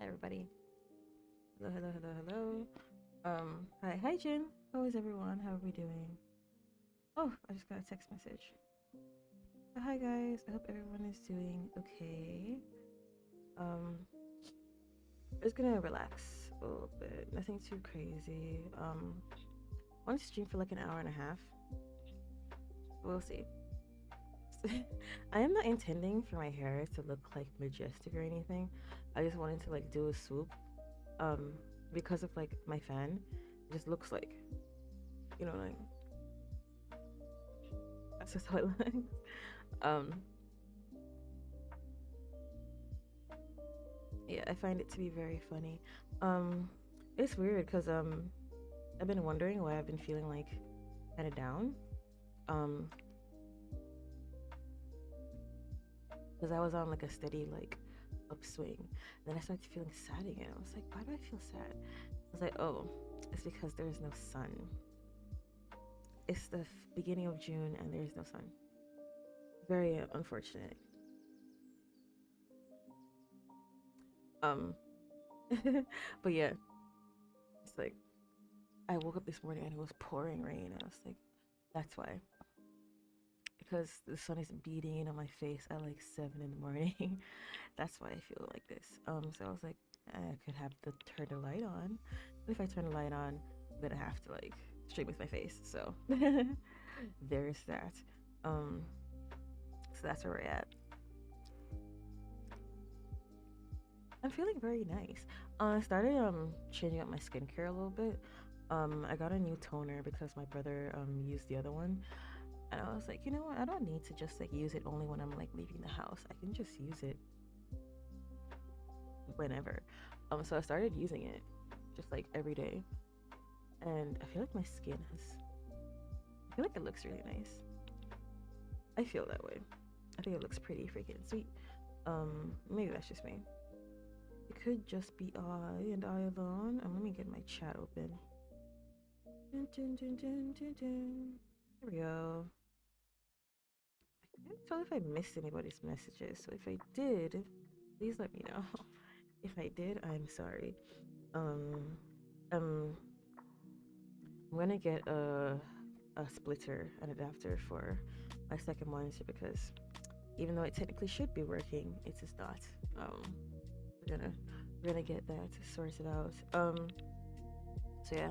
Hi, everybody. Hello, hello, hello, hello. Hi, Jin. How is everyone? How are we doing? Oh, I just got a text message. Hi, guys. I hope everyone is doing okay. Um, I'm just gonna relax a little bit. Nothing too crazy. I want to stream for like an hour and a half. We'll see. I am not intending for my hair to look like majestic or anything. I just wanted to like do a swoop. Um, because of like my fan, it just looks like like that's just how it looks. Um, yeah, I find it to be very funny. Um, it's weird because I've been wondering why I've been feeling like kind of down. Um, because I was on like a steady like upswing. And then I started feeling sad again. I was like, why do I feel sad? I was like, oh, it's because there's no sun. It's the beginning of June and there's no sun. Very unfortunate. Um, but yeah, it's like I woke up this morning and it was pouring rain. And I was like, that's why. Because the sun is beating on my face at like 7 in the morning. That's why I feel like this. So I was like, I could have to turn the light on. But if I turn the light on, I'm gonna have to like straight with my face. So there's that. Um, so that's where we're at. I'm feeling very nice. I started changing up my skincare a little bit. I got a new toner because my brother used the other one, and I was like, you know what? I don't need to just like use it only when I'm like leaving the house. I can just use it whenever. So I started using it just like every day, and I feel like my skin has. I feel like it looks really nice. I feel that way. I think it looks pretty freaking sweet. Maybe that's just me. It could just be I and I alone. Let me get my chat open. Dun, dun, dun, dun, dun, dun. There we go. I can't tell if I missed anybody's messages. So if I did, please let me know. If I did, I'm sorry. Um, um, I'm gonna get a splitter, an adapter for my second monitor because even though it technically should be working, it is not. Um, we're gonna we're gonna get that sorted out. So yeah.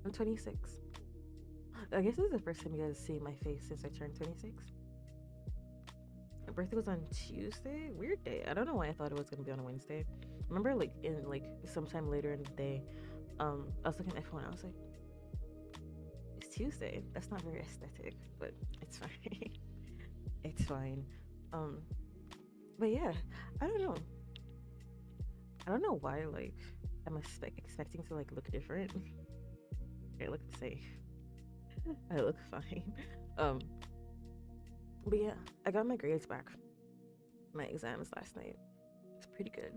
I'm 26. I guess this is the first time you guys see my face since I turned 26. My birthday was on Tuesday. Weird day. I don't know why I thought it was gonna be on a Wednesday. I remember like in like sometime later in the day, I was looking at my phone. I was like, it's Tuesday. That's not very aesthetic, but it's fine. It's fine. Um, but yeah, I don't know. I don't know why like I'm expecting to like look different. I look the same. I look fine. Um, but yeah, I got my grades back. My exams last night. It's pretty good.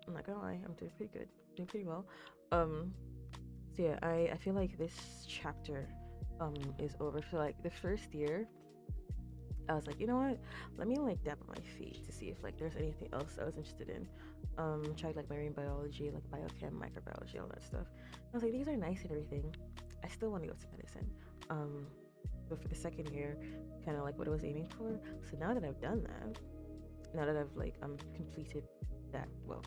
I'm not gonna lie, I'm doing pretty good. Doing pretty well. Um, so yeah, I feel like this chapter is over. For like the first year, I was like, you know what? Let me like dab on my feet to see if like there's anything else I was interested in. Tried like marine biology, like biochem, microbiology, all that stuff. I was like, these are nice and everything. I still want to go to medicine. Um, but for the second year, kind of like what I was aiming for. So now that I've done that, now that I've like completed that, well,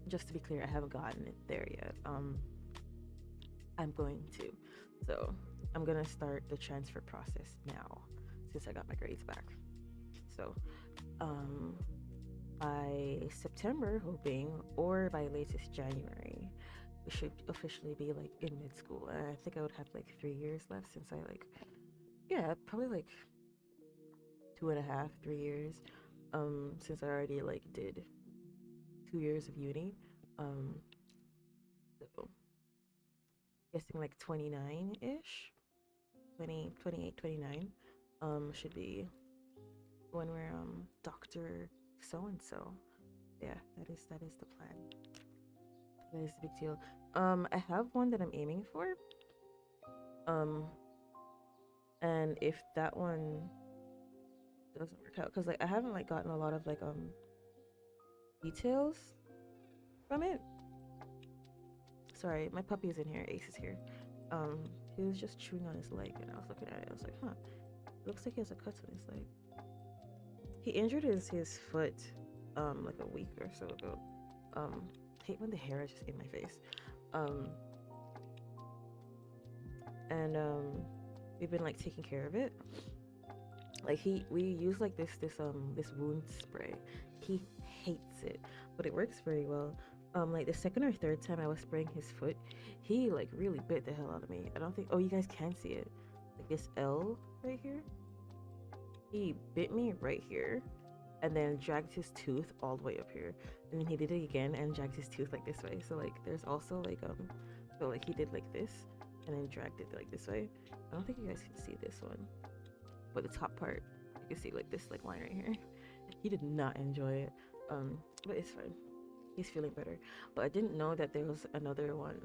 just to be clear, I haven't gotten it there yet. I'm going to. So I'm gonna start the transfer process now since I got my grades back. So um by September, hoping, or by latest January, we should officially be like in mid school. And I think I would have like 3 years left since I like, yeah, probably like two and a half, 3 years. Since I already like did 2 years of uni. Um, so guessing like 29 ish, 20, 28, 29. Should be when we're Dr. So and so. Yeah, that is the plan. That is the big deal. I have one that I'm aiming for. Um, and if that one doesn't work out because like I haven't like gotten a lot of like details from it. Sorry, my puppy is in here. Ace is here. Um, he was just chewing on his leg, and I was looking at it. I was like, huh, it looks like he has a cut on his leg. He injured his foot like a week or so ago. Hate when the hair is just in my face. Um, and we've been like taking care of it. Like we use like this wound spray. He hates it, but it works very well. Like the second or third time I was spraying his foot, he like really bit the hell out of me. I don't think, oh, you guys can see it, like this L right here. He bit me right here, and then dragged his tooth all the way up here, and then he did it again and dragged his tooth like this way. So like there's also like so like he did like this and then dragged it like this way. I don't think you guys can see this one, but the top part you can see like this like line right here. He did not enjoy it, but it's fine. He's feeling better. But I didn't know that there was another one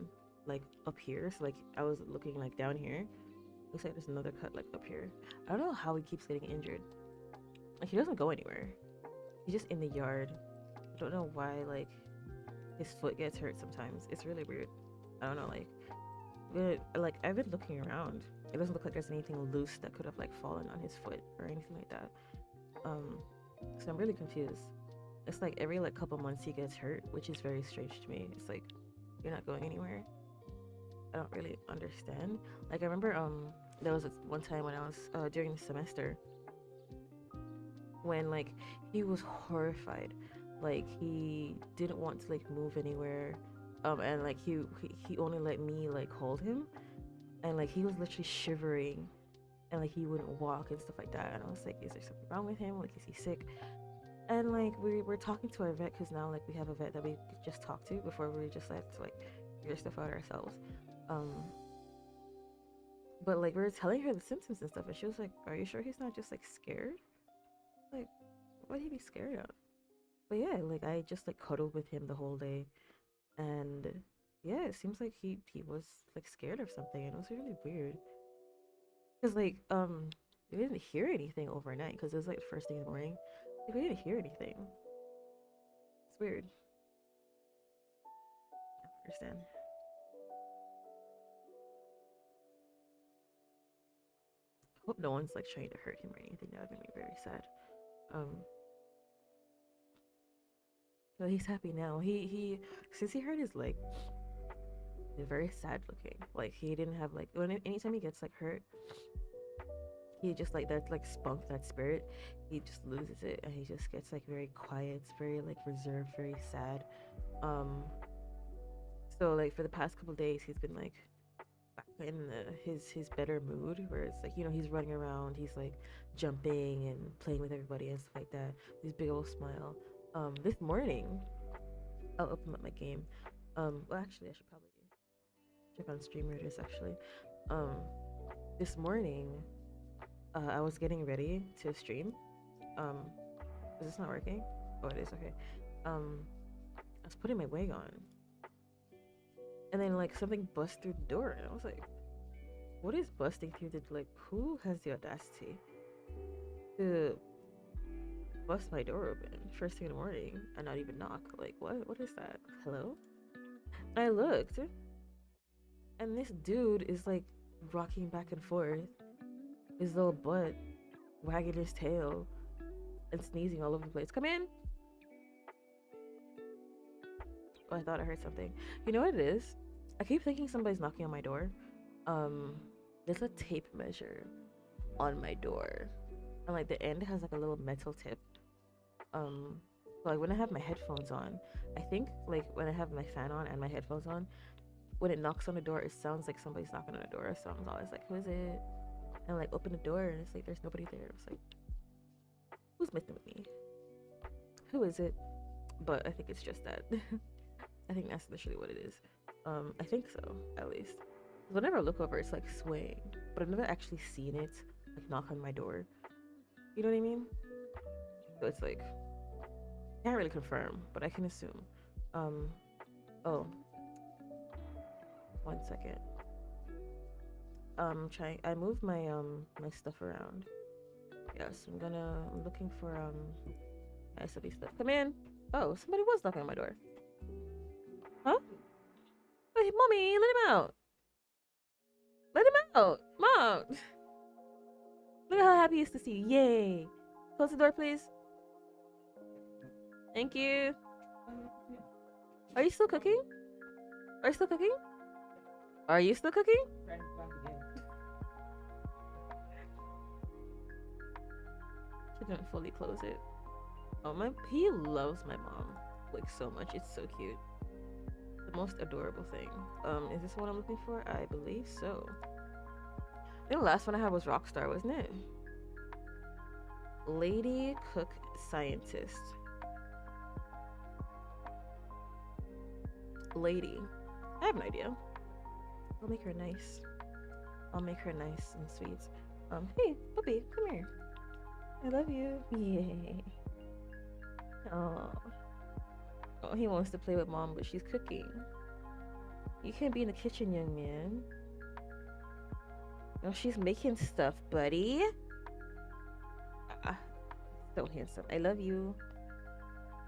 like up here. So like I was looking like down here. Looks like there's another cut like up here. I don't know how he keeps getting injured. Like he doesn't go anywhere. He's just in the yard. I don't know why like his foot gets hurt sometimes. It's really weird. I don't know, like I've been looking around. It doesn't look like there's anything loose that could have like fallen on his foot or anything like that. So I'm really confused. It's like every like couple months he gets hurt, which is very strange to me. It's like you're not going anywhere. I don't really understand. Like I remember there was one time when I was during the semester when like he was horrified. Like he didn't want to like move anywhere. And like he only let me like hold him, and like he was literally shivering, and like he wouldn't walk and stuff like that. And I was like, is there something wrong with him? Like is he sick? And like we're talking to our vet because now like we have a vet that we just talked to before we just had to like figure stuff out ourselves. But like we were telling her the symptoms and stuff, and she was like, "Are you sure he's not just like scared? Like, what would he be scared of?" But yeah, like I just like cuddled with him the whole day, and yeah, it seems like he was like scared of something, and it was really weird. Cause like we didn't hear anything overnight because it was like the first thing in the morning. Like, we didn't hear anything. It's weird. I don't understand. Hope no one's like trying to hurt him or anything. That would make me very sad. Um, so he's happy now. He since he hurt his leg, he's very sad looking. Like he didn't have like anytime he gets like hurt, he just like that like spunk, that spirit, he just loses it and he just gets like very quiet. It's very like reserved, very sad. Um, so like for the past couple days, he's been like back in his better mood where it's like he's running around, he's like jumping and playing with everybody and stuff like that. This big old smile. This morning I'll open up my game. Well, actually I should probably check on stream readers actually. um this morning I was getting ready to stream. um is this not working? Oh, it is. Okay. I was putting my wig on, and then like something bust through the door, and I was like, what is busting through the, like, who has the audacity to bust my door open first thing in the morning and not even knock? Like, what is that? Hello? And I looked, and this dude is like rocking back and forth, his little butt wagging his tail and sneezing all over the place. Come in. Oh, I thought I heard something. You know what it is? I keep thinking somebody's knocking on my door. There's a tape measure on my door, and like the end has like a little metal tip. So like when I have my headphones on, I think like when I have my fan on and my headphones on, when it knocks on the door, it sounds like somebody's knocking on the door. So I'm always like, who is it? And like open the door, and it's like there's nobody there. I was like, who's messing with me? Who is it? But I think it's just that. I think that's literally what it is. I think so, at least. Whenever I look over, it's like swaying, but I've never actually seen it like knock on my door. You know what I mean? So it's like, can't really confirm, but I can assume. Oh, 1 second. I moved my my stuff around. Yes, I'm looking for SLB stuff. Come in. Oh, somebody was knocking on my door. Huh? Hey, mommy, let him out. Let him out, mom. Look at how happy he is to see you. Yay. Close the door, please. Thank you. Are you still cooking? Are you still cooking? Are you still cooking? She didn't fully close it. Oh my, he loves my mom like so much. It's so cute. The most adorable thing. Is this what I'm looking for? I believe so. I think the last one I had was Rockstar, wasn't it? Lady Cook Scientist. Lady. I have an idea. I'll make her nice. I'll make her nice and sweet. Hey, puppy, come here. I love you. Yay. Oh. Oh, he wants to play with mom, but she's cooking. You can't be in the kitchen, young man. Oh, she's making stuff, buddy. So handsome. I love you.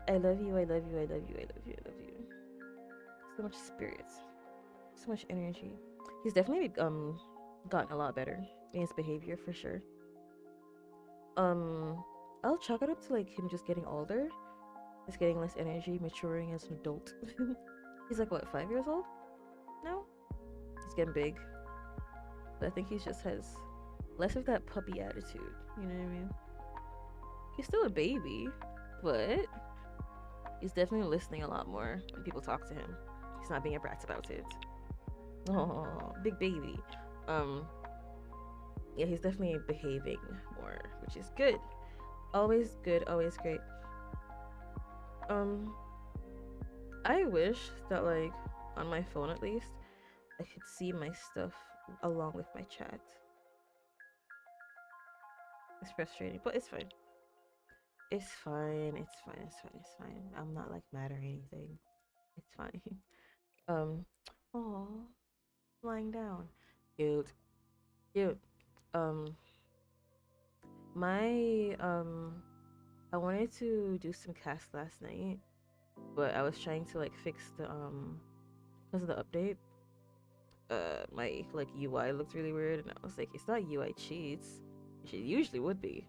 I love you. I love you. I love you. I love you. I love you. So much spirit. So much energy. He's definitely gotten a lot better in his behavior for sure. I'll chalk it up to like him just getting older. Just getting less energy, maturing as an adult. He's like what, 5 years old? No? He's getting big. But I think he just has less of that puppy attitude. You know what I mean? He's still a baby, but he's definitely listening a lot more when people talk to him. He's not being a brat about it. Oh, big baby. Yeah, he's definitely behaving more, which is good. Always good, always great. I wish that like on my phone at least I could see my stuff along with my chat. It's frustrating, but it's fine. It's fine. It's fine. It's fine. It's fine. I'm not like mad or anything. It's fine. Oh, lying down. Cute. Cute. My I wanted to do some casts last night, but I was trying to like fix the because of the update. My like UI looked really weird, and I was like, it's not UI cheats. It usually would be.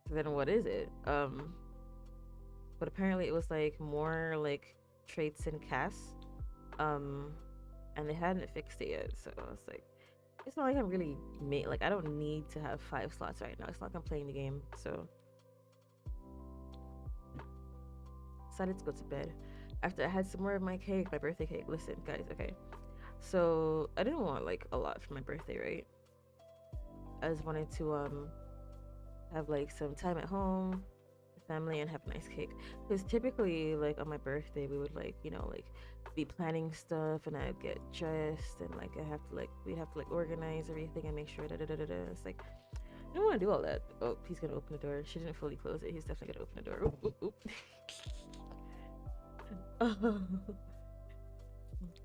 So then what is it? But apparently it was like more like traits and casts. And they hadn't fixed it yet, so I was like, it's not like I'm really like I don't need to have 5 slots right now. It's not like I'm playing the game, so decided to go to bed after I had some more of my cake, my birthday cake. Listen, guys, okay. So I didn't want like a lot for my birthday, right? I just wanted to have like some time at home, family, and have a nice cake. Because typically, like on my birthday, we would like like be planning stuff, and I'd get dressed, and like we'd have to like organize everything and make sure It's like I don't want to do all that. Oh, he's gonna open the door. She didn't fully close it. He's definitely gonna open the door. Oop, oop, oop.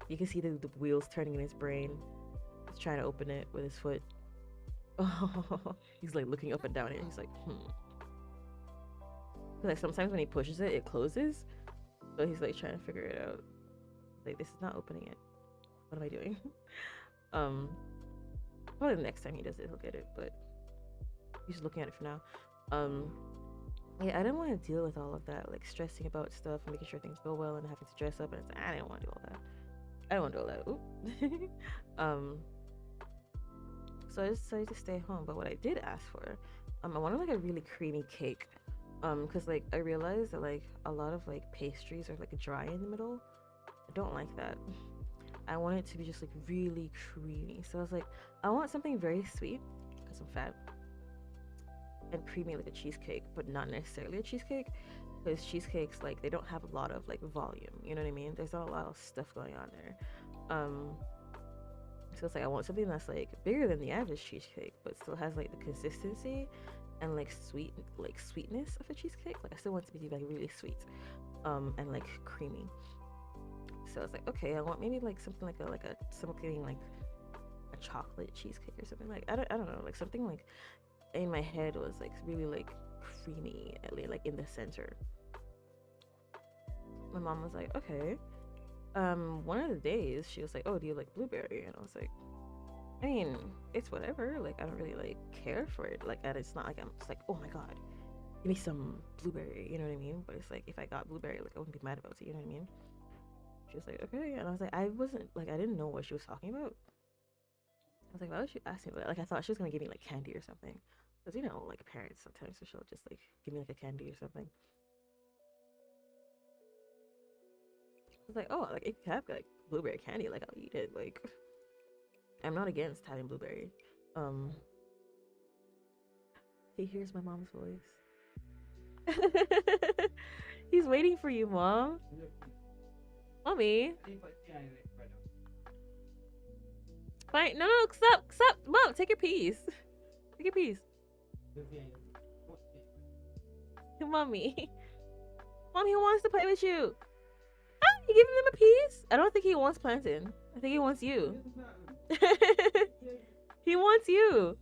You can see the wheels turning in his brain. He's trying to open it with his foot. Oh, he's like looking up and down it. He's like, Like sometimes when he pushes it, it closes. So he's like trying to figure it out. Like, this is not opening it. What am I doing? Probably the next time he does it, he'll get it. But he's just looking at it for now. Yeah, I didn't want to deal with all of that, like stressing about stuff and making sure things go well and having to dress up. And it's like, I didn't want to do all that. I don't want to do all that. Oop. So I decided to stay home. But what I did ask for, I wanted like a really creamy cake. Because like I realized that like a lot of like pastries are like dry in the middle. I don't like that. I want it to be just like really creamy. So I was like, I want something very sweet because I'm fat, and creamy like a cheesecake, but not necessarily a cheesecake, because cheesecakes like they don't have a lot of like volume. You know what I mean? There's not a lot of stuff going on there. So it's like I want something that's like bigger than the average cheesecake, but still has like the consistency and like sweetness of a cheesecake. Like I still want it to be like really sweet, and like creamy. So I was like, okay, I want maybe like something like something like a chocolate cheesecake or something. Like I don't know, like something like in my head was like really like creamy, like in the center. My mom was like, okay. One of the days she was like, oh, do you like blueberry? And I was like, I mean, it's whatever. Like, I don't really like care for it. Like, and it's not like I'm just like, oh my god, give me some blueberry. You know what I mean? But it's like if I got blueberry, like I wouldn't be mad about it. You know what I mean? She was like, okay, and I was like, I wasn't like, I didn't know what she was talking about. I was like, why would she ask me about that? Like, I thought she was gonna give me like candy or something. Because you know, like parents sometimes so she'll just like give me like a candy or something. I was like, oh, like if you have like blueberry candy, like I'll eat it. Like, I'm not against having blueberry. Um, he hears my mom's voice. He's waiting for you, mom. Mommy. Fine. No, no, stop, stop, mom. Take your piece. Take your piece. Mommy. Mom, he wants to play with you. Ah, you giving him a piece? I don't think he wants plantain. I think he wants you. He wants you.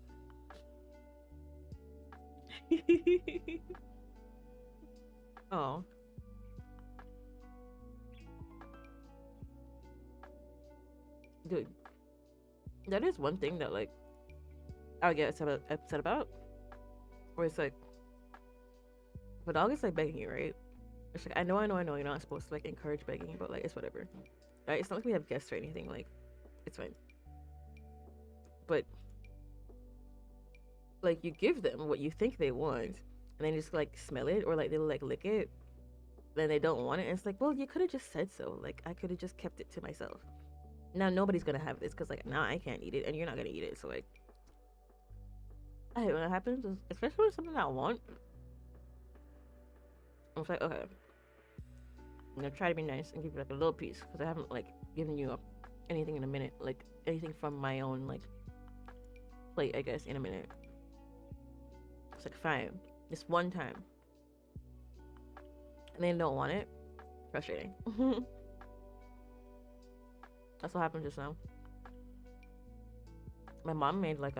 Oh. Dude. That is one thing that like I would get upset about. Where it's like the dog is like begging you, right? It's like I know you're not supposed to like encourage begging, but like it's whatever. Right? It's not like we have guests or anything, like it's fine. But like you give them what you think they want and then just like smell it or like they'll like lick it, then they don't want it, and it's like, well, you could have just said so. Like I could have just kept it to myself. Now nobody's gonna have this because like now I can't eat it and you're not gonna eat it, so like I hate when that happens, especially when it's something I want. I'm like, okay, I'm gonna try to be nice and give you like a little piece because I haven't like given you anything in a minute, like anything from my own like plate, I guess, in a minute. It's like fine, this one time, and they don't want it. Frustrating. That's what happened just now. My mom made like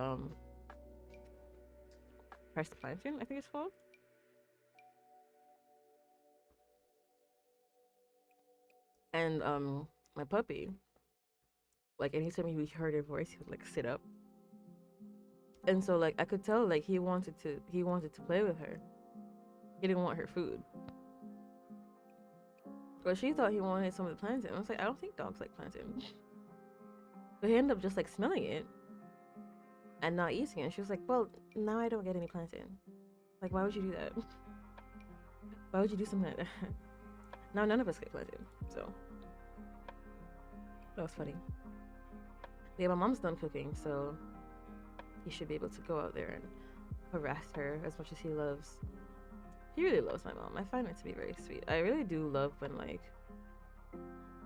pressed plantain, I think it's called. And my puppy, like anytime he heard her voice, he would like sit up. And so like I could tell like he wanted to play with her. He didn't want her food. But she thought he wanted some of the plantain. I was like, I don't think dogs like plantain. But he ended up just like smelling it and not eating it. She was like, well, now I don't get any plantain. Like, why would you do that? Why would you do something like that? Now none of us get plantain. So that was funny. Yeah, my mom's done cooking, so he should be able to go out there and harass her as much as he loves. He really loves my mom. I find it to be very sweet. I really do love when like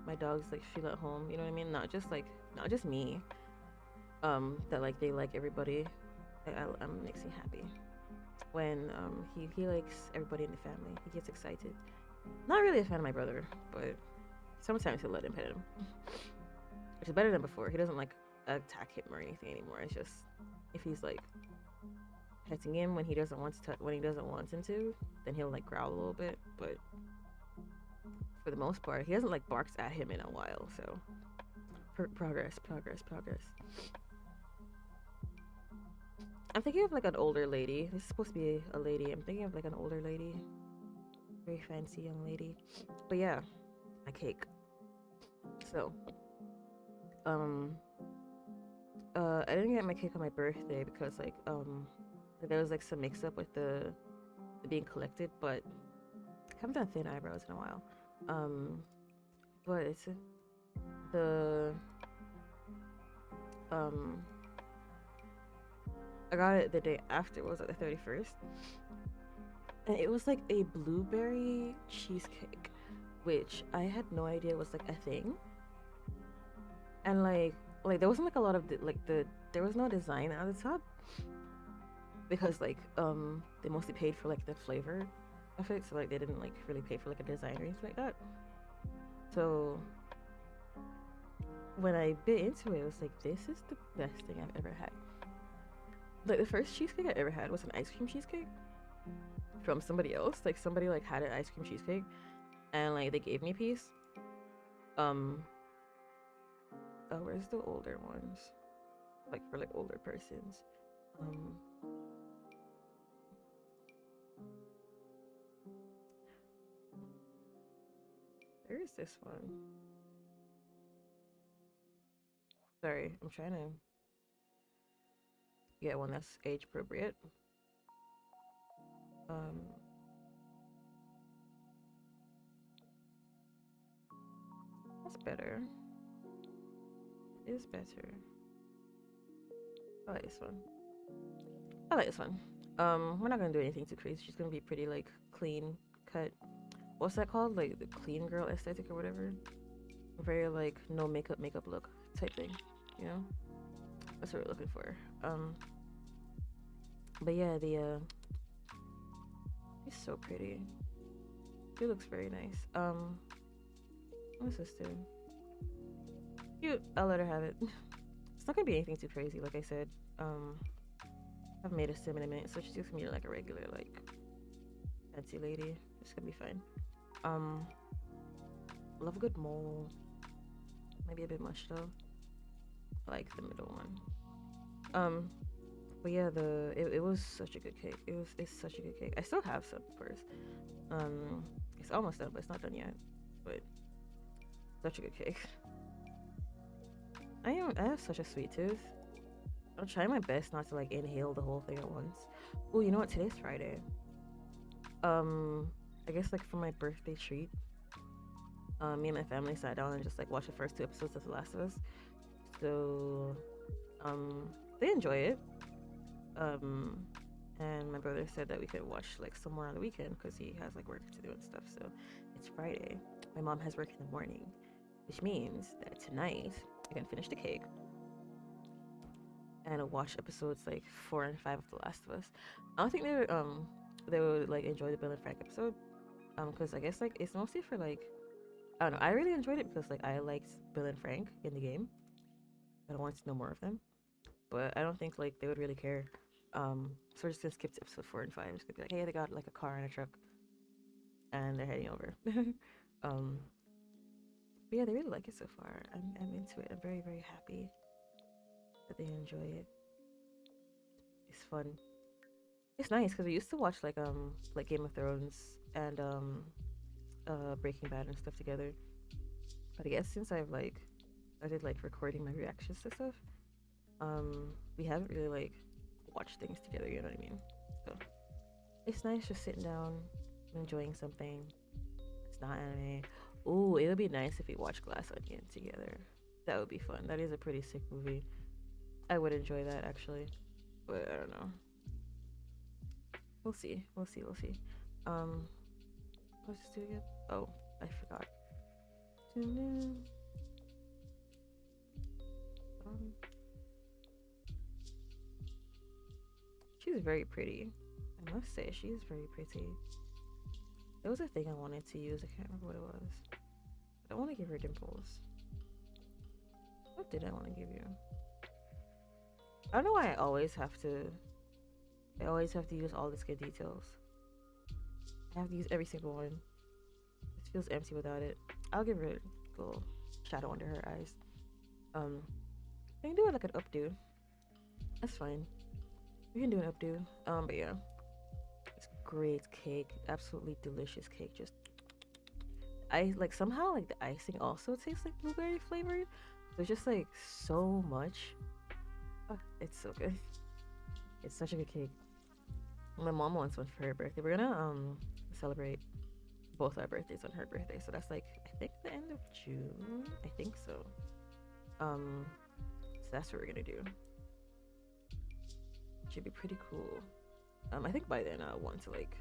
my dogs like feel at home. You know what I mean? Not just me. That like they like everybody. I'm makes me happy when he likes everybody in the family. He gets excited. Not really a fan of my brother, but sometimes he'll let him pet him, which is better than before. He doesn't like attack him or anything anymore. It's just if he's like petting him when he doesn't want him to, then he'll like growl a little bit. But for the most part, he hasn't like barked at him in a while. So progress. I'm thinking of like an older lady. This is supposed to be a lady. I'm thinking of like an older lady, very fancy young lady. But yeah, my cake. So I didn't get my cake on my birthday because like there was like some mix up with the being collected, but I haven't done thin eyebrows in a while. But it's the I got it the day after. It was like the 31st, and it was like a blueberry cheesecake, which I had no idea was like a thing. And like there wasn't like a lot of there was no design at the top because like they mostly paid for like the flavor of it, so like they didn't like really pay for like a design or anything like that. So when I bit into it, it was like, this is the best thing I've ever had. Like the first cheesecake I ever had was an ice cream cheesecake from somebody else. Like somebody like had an ice cream cheesecake and like they gave me a piece. Um oh, where's the older ones? Like for like older persons. Um Where is this one? Sorry, I'm trying to get one that's age appropriate. Um, that's better. It is better. I like this one. I like this one. We're not gonna do anything too crazy. She's gonna be pretty like clean cut. What's that called? Like the clean girl aesthetic or whatever. Very like no makeup look type thing. You know, that's what we're looking for. But yeah, she's so pretty. She looks very nice. What's this do? Cute. I'll let her have it. It's not gonna be anything too crazy, like I said. I've made a sim in a minute, so she's just gonna be like a regular, like fancy lady. It's gonna be fine. Love a good mole. Maybe a bit much though. I like the middle one. But yeah, it was such a good cake. It's such a good cake. I still have some, of course. It's almost done, but it's not done yet. But such a good cake. I have such a sweet tooth. I'll try my best not to like inhale the whole thing at once. Oh, you know what? Today's Friday. I guess like for my birthday treat, me and my family sat down and just like watched the first 2 episodes of The Last of Us. So, they enjoy it. And my brother said that we could watch like some more on the weekend because he has like work to do and stuff. So it's Friday. My mom has work in the morning, which means that tonight I can finish the cake and watch episodes like 4 and 5 of The Last of Us. I don't think they would like enjoy the Bill and Frank episode, because I guess like it's mostly for like, I don't know. I really enjoyed it because like I liked Bill and Frank in the game. I wanted to know more of them, but I don't think like they would really care. So we're just gonna skip to episode 4 and 5. Just gonna be like, hey, they got like a car and a truck, and they're heading over. But yeah, they really like it so far. I'm into it. I'm very, very happy that they enjoy it. It's fun. It's nice because we used to watch like Game of Thrones and Breaking Bad and stuff together. But I guess since I've like started like recording my reactions to stuff, we haven't really like watched things together. You know what I mean? So it's nice just sitting down and enjoying something. It's not anime. Ooh, it would be nice if we watched Glass Onion together. That would be fun. That is a pretty sick movie. I would enjoy that actually, but I don't know. We'll see. We'll see. We'll see. What's this do again? Oh, I forgot. She's very pretty. I must say, she's very pretty. There was a thing I wanted to use. I can't remember what it was. I don't want to give her dimples. What did I want to give you? I don't know why I always have to use all the skin details. I have to use every single one. It feels empty without it. I'll give her a little shadow under her eyes. I can do it like an updo. That's fine. We can do an updo. But yeah. It's great cake. Absolutely delicious cake. Just I like somehow like the icing also tastes like blueberry flavored. So it's just like so much. Oh, it's so good. It's such a good cake. My mom wants one for her birthday. We're gonna celebrate both our birthdays on her birthday. So that's like I think the end of June. I think so. So that's what we're gonna do. Should be pretty cool. I think by then I'll want to like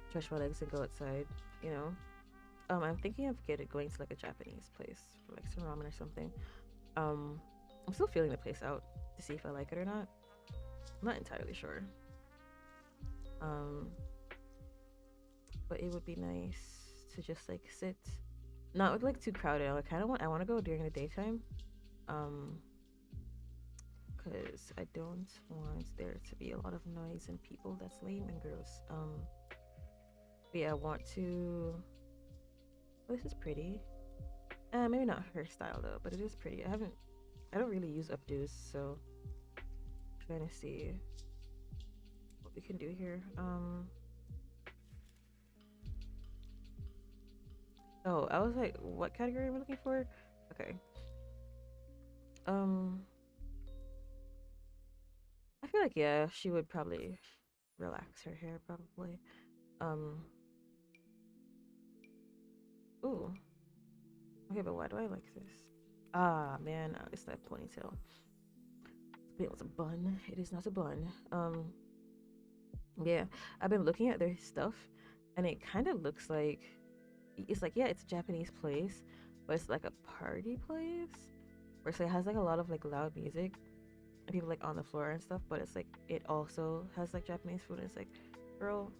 stretch my legs and go outside, you know. I'm thinking of going to like a Japanese place for like some ramen or something. I'm still feeling the place out to see if I like it or not. I'm not entirely sure. But it would be nice to just like sit, not with like too crowded. I want to go during the daytime, because I don't want there to be a lot of noise and people. That's lame and gross. But yeah, I want to. Oh, this is pretty. Maybe not her style though, but it is pretty. I don't really use updos, so I'm trying to see what we can do here. Oh, I was like, what category am I looking for? Okay. I feel like yeah, she would probably relax her hair probably. Um, ooh. Okay, but why do I like this? Ah, man, it's that ponytail. It was a bun. It is not a bun. Yeah, I've been looking at their stuff, and it kind of looks like it's like yeah, it's a Japanese place, but it's like a party place where it has like a lot of like loud music and people like on the floor and stuff. But it's like it also has like Japanese food. And it's like, girl,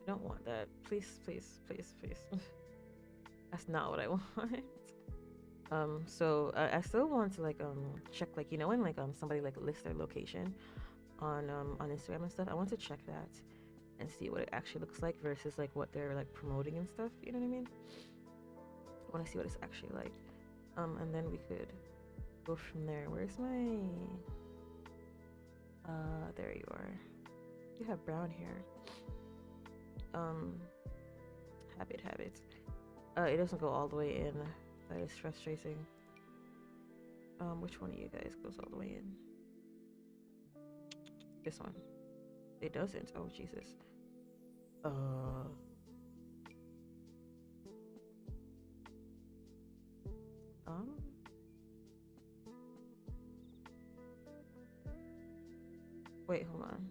I don't want that. Please, please, please, please. That's not what I want. So I still want to like check like when like somebody like lists their location on Instagram and stuff. I want to check that and see what it actually looks like versus like what they're like promoting and stuff. You know what I mean? I want to see what it's actually like. And then we could go from there. Where's my there you are. You have brown hair. Habit. It doesn't go all the way in. That is frustrating. Which one of you guys goes all the way in? This one. It doesn't. Oh Jesus. Um. Wait, hold on.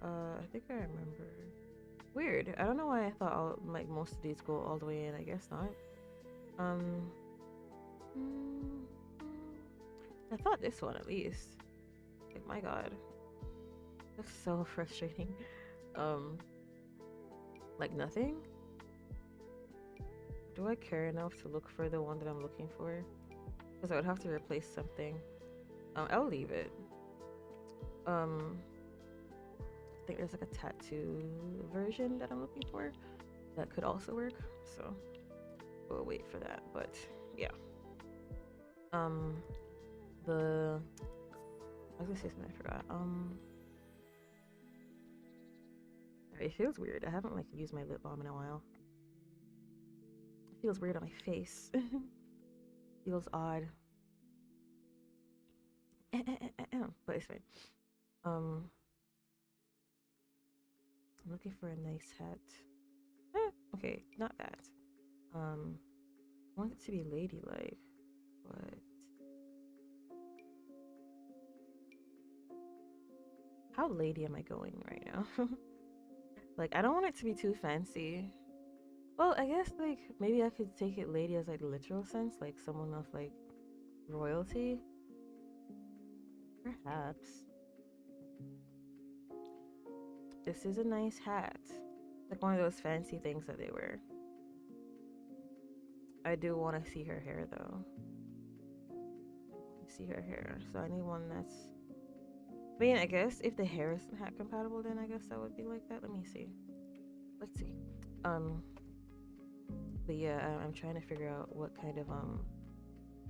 I think I remember. Weird. I don't know why I thought like most of these go all the way in. I guess not. I thought this one at least. Like my God, that's so frustrating. Like nothing. Do I care enough to look for the one that I'm looking for? Because I would have to replace something. I'll leave it. I think there's like a tattoo version that I'm looking for that could also work. So we'll wait for that. But yeah. I was gonna say something I forgot. It feels weird. I haven't like used my lip balm in a while. It feels weird on my face. Feels odd. But it's fine. I'm looking for a nice hat. Okay, not that. I want it to be ladylike, but how lady am I going right now? Like, I don't want it to be too fancy. Well, I guess like maybe I could take it lady as like literal sense, like someone of like royalty. Perhaps. This is a nice hat. Like one of those fancy things that they wear. I do want to see her hair though. See her hair. So I need one that's. I mean, I guess if the hair isn't hat compatible, then I guess that would be like that. Let me see. Let's see. But yeah, I'm trying to figure out what kind of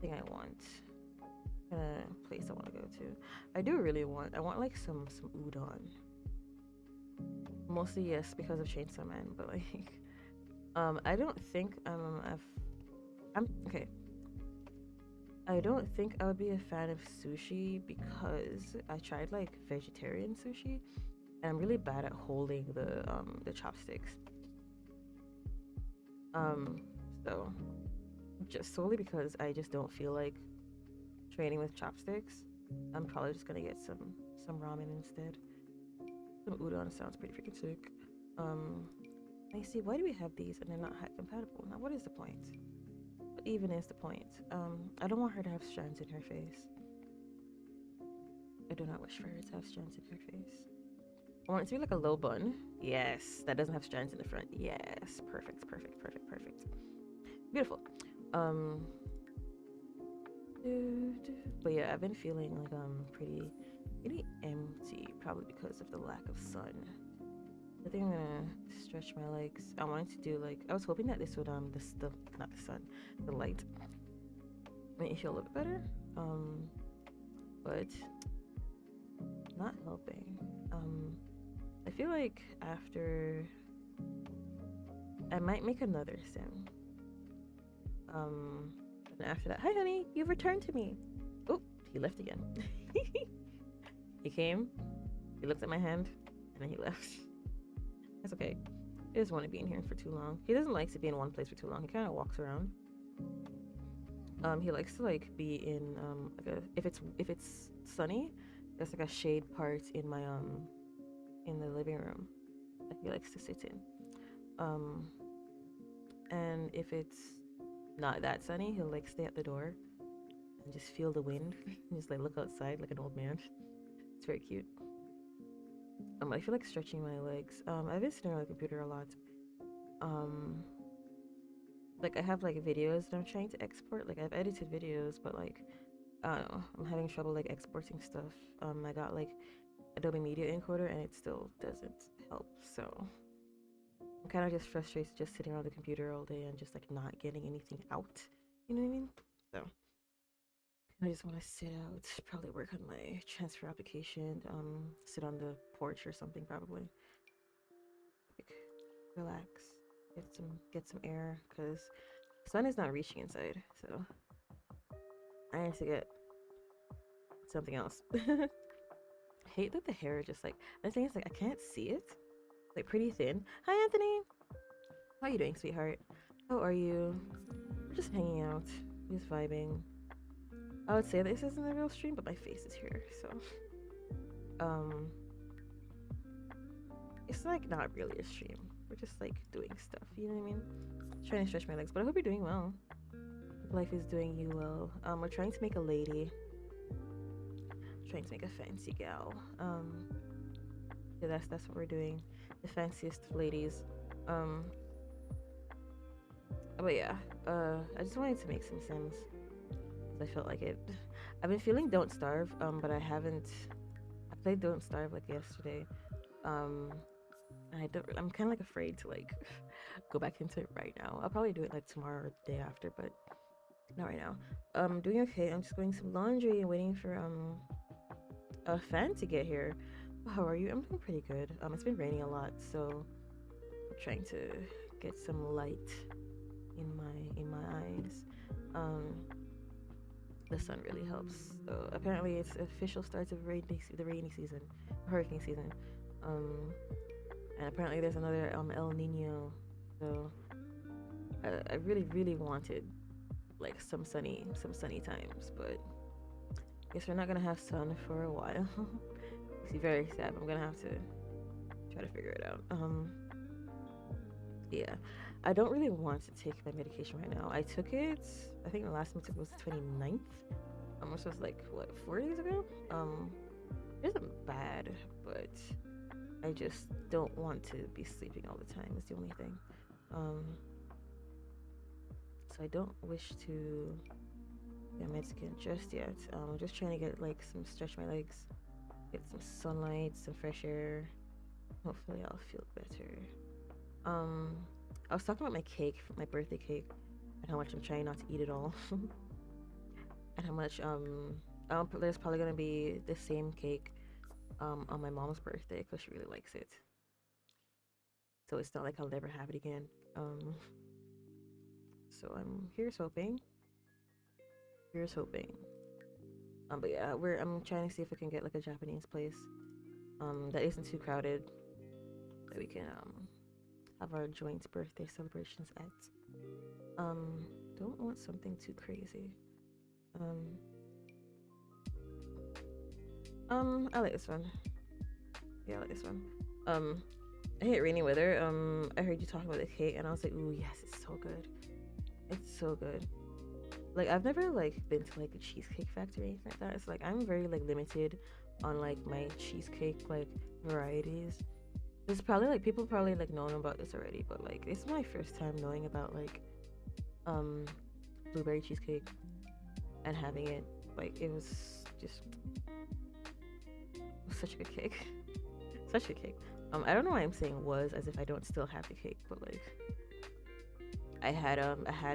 thing I want. What kind of place I want to go to. I want like some udon. Mostly yes because of Chainsaw Man, but like I don't think I'm okay. I don't think I would be a fan of sushi because I tried like vegetarian sushi and I'm really bad at holding the chopsticks. So just solely because I just don't feel like training with chopsticks, I'm probably just gonna get some ramen instead. Some udon sounds pretty freaking sick. I see, why do we have these and they're not hat compatible? Now what is the point? What even is the point? I don't want her to have strands in her face. I do not wish for her to have strands in her face. I want it to be like a low bun. Yes, that doesn't have strands in the front. Yes, perfect. Beautiful. But yeah, I've been feeling like pretty empty, probably because of the lack of sun. I think I'm gonna stretch my legs. I wanted to do like, I was hoping that this would the not the sun, the light make me feel a little bit better. But not helping. I feel like after I might make another sim. And after that, hi honey, you've returned to me. Oh, he left again. He came, he looked at my hand, and then he left. That's okay. He doesn't want to be in here for too long. He doesn't like to be in one place for too long. He kind of walks around. He likes to like be in like if it's sunny, there's like a shade part in my in the living room that he likes to sit in. And if it's not that sunny, he'll like stay at the door and just feel the wind and just like look outside like an old man. It's very cute. I feel like stretching my legs. I've been sitting on the computer a lot. Like I have like videos that I'm trying to export. Like I've edited videos, but like I don't know, I'm having trouble like exporting stuff. I got like Adobe Media Encoder and it still doesn't help. So I'm kind of just frustrated just sitting around the computer all day and just like not getting anything out. You know what I mean? So I just want to sit out, probably work on my transfer application, sit on the porch or something probably. Like, relax, get some air, because the sun is not reaching inside, so I need to get something else. I hate that the hair just like, the thing is like I can't see it. Like pretty thin. Hi Anthony! How are you doing, sweetheart? How are you? We're just hanging out, just vibing. I would say this isn't a real stream, but my face is here, so it's like not really a stream. We're just like doing stuff, you know what I mean? Trying to stretch my legs, but I hope you're doing well. Life is doing you well. We're trying to make a lady. Trying to make a fancy gal. Yeah, that's what we're doing. The fanciest ladies. But yeah, I just wanted to make some sims. I felt like it. I've been feeling Don't Starve, but I haven't. I played Don't Starve like yesterday, and I'm kind of like afraid to like go back into it right now. I'll probably do it like tomorrow or the day after, but not right now. Doing okay. I'm just going some laundry and waiting for a fan to get here. How are you? I'm doing pretty good. It's been raining a lot, so I'm trying to get some light in my eyes. The sun really helps. So apparently it's official starts of the rainy season, hurricane season. And apparently there's another El Nino. So I really wanted like some sunny times, but I guess we're not gonna have sun for a while. It's very sad. I'm gonna have to try to figure it out. Yeah, I don't really want to take my medication right now. I took it, I think the last time I took it was the 29th, which was like, what, 4 days ago? It isn't bad, but I just don't want to be sleeping all the time, is the only thing. So I don't wish to get Mexican just yet. I'm just trying to get like stretch my legs, get some sunlight, some fresh air. Hopefully I'll feel better. I was talking about my cake, my birthday cake, and how much I'm trying not to eat it all. And how much there's probably gonna be the same cake on my mom's birthday because she really likes it. So it's not like I'll never have it again. So here's hoping. But yeah, I'm trying to see if I can get like a Japanese place that isn't too crowded, that we can have our joint birthday celebrations at. Don't want something too crazy. I like this one. Yeah, I like this one. I hate rainy weather. I heard you talking about the cake and I was like, ooh, yes, it's so good. It's so good. Like I've never like been to like a cheesecake factory or anything like that. It's like I'm very like limited on like my cheesecake like varieties. There's probably like people probably like known about this already, but like it's my first time knowing about like blueberry cheesecake. and having it, like, it was just such a good cake. Such a cake. I don't know why I'm saying was as if I don't still have the cake, but like I had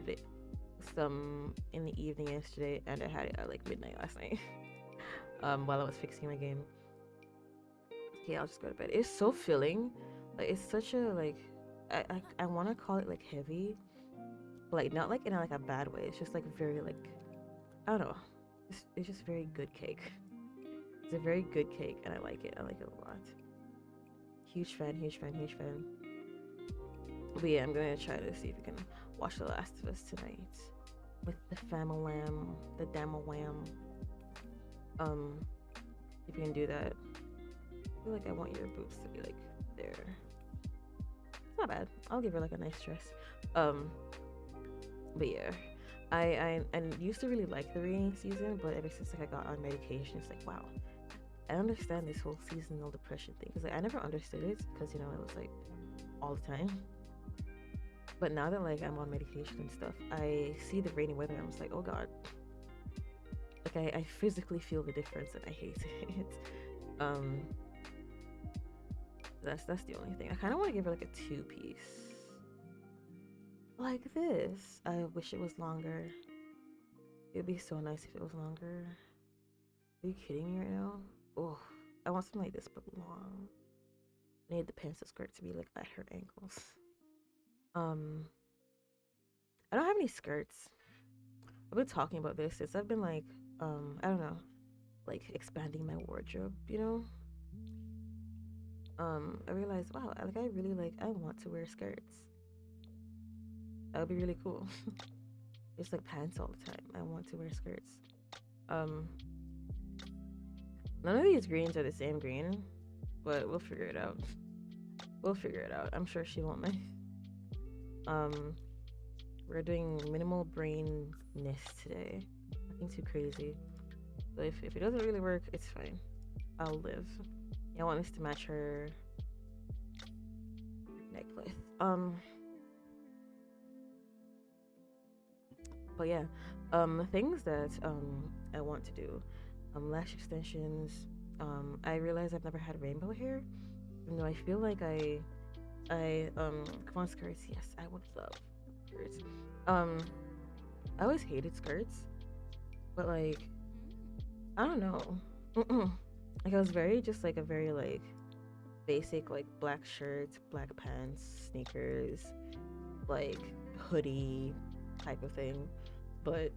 it some in the evening yesterday, and I had it at like midnight last night. While I was fixing my game. Yeah, I'll just go to bed. It's so filling. Like it's such a like I want to call it like heavy, but like not like in a, like a bad way. It's just like very like I don't know. It's just very good cake. It's a very good cake, and I like it. I like it a lot. Huge fan, huge fan, huge fan. But yeah, I'm gonna try to see if we can watch The Last of Us tonight with the famalam, the damawam. If you can do that, I feel like I want your boobs to be like there. It's not bad. I'll give her like a nice dress. But yeah, I used to really like the rainy season, but ever since like I got on medication, it's like wow, I understand this whole seasonal depression thing because like I never understood it because you know it was like all the time. But now that like I'm on medication and stuff, I see the rainy weather and I'm just like, oh god. Like I physically feel the difference and I hate it. um that's the only thing. I kinda wanna give her like a 2-piece. Like this. I wish it was longer. It'd be so nice if it was longer. Are you kidding me right now? Oh, I want something like this but long. I need the pencil skirt to be like at her ankles. I don't have any skirts. I've been talking about this since I've been like, I don't know, like expanding my wardrobe, you know? I realized, wow, I really like, I want to wear skirts. That would be really cool. It's like pants all the time. I want to wear skirts. Um, None of these greens are the same green, but we'll figure it out. We'll figure it out. I'm sure she won't mind. We're doing minimal brainness today. Nothing too crazy. But if it doesn't really work, it's fine. I'll live. Yeah, I want this to match her necklace. But yeah, things that I want to do, lash extensions. I realize I've never had rainbow hair, even though I feel like come on skirts. Yes, I would love skirts. I always hated skirts, but like I don't know. Like I was very just like a very like basic like black shirts, black pants, sneakers, like hoodie type of thing. But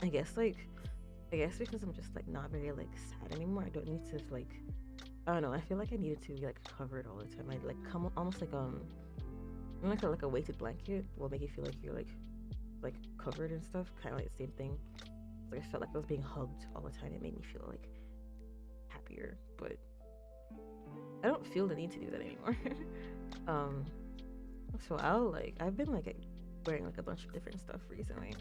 I guess like I guess because I'm just like not very like sad anymore. I don't need to like I don't know. I feel like I needed to be like covered all the time. I like come almost like like a weighted blanket will make you feel like you're like covered and stuff. Kind of like the same thing. Like I felt like I was being hugged all the time. It made me feel like happier, but I don't feel the need to do that anymore. So I've been like wearing like a bunch of different stuff recently.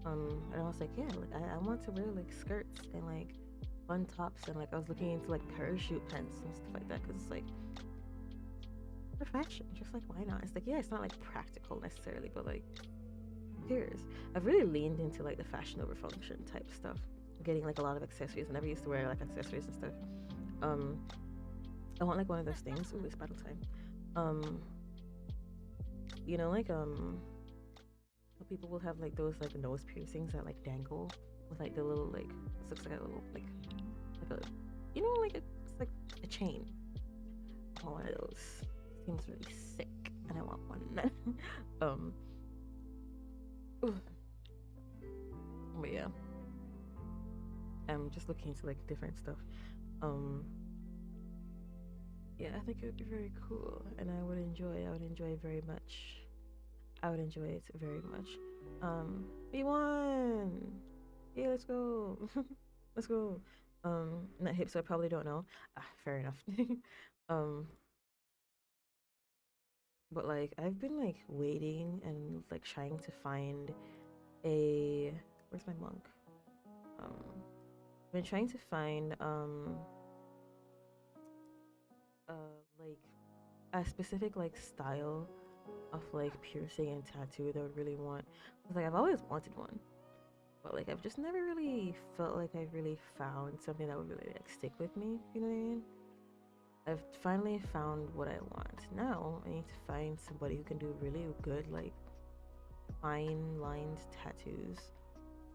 And I was like, yeah, like I want to wear like skirts and like fun tops and like I was looking into like parachute pants and stuff like that because it's like for fashion, just like why not? It's like yeah, it's not like practical necessarily, but like who cares? I've really leaned into like the fashion over function type stuff. Getting like a lot of accessories. I never used to wear like accessories and stuff. I want like one of those things. Ooh, it's battle time. You know, like people will have like those like nose piercings that like dangle with like the little like it looks like a little like a you know like it's like a chain. I want one of those. Seems really sick, and I want one. But yeah, I'm just looking into like different stuff. Yeah, I think it would be very cool, and I would enjoy. I would enjoy very much. I would enjoy it very much. B1. Yeah, let's go. Let's go. Not hip, so I probably don't know. Fair enough. um, but like I've been like waiting and like trying to find a where's my monk? I've been trying to find like a specific like style of like piercing and tattoo that I would really want. Cause like I've always wanted one, but like I've just never really felt like I've really found something that would really like stick with me. You know what I mean? I've finally found what I want. Now I need to find somebody who can do really good like fine lined tattoos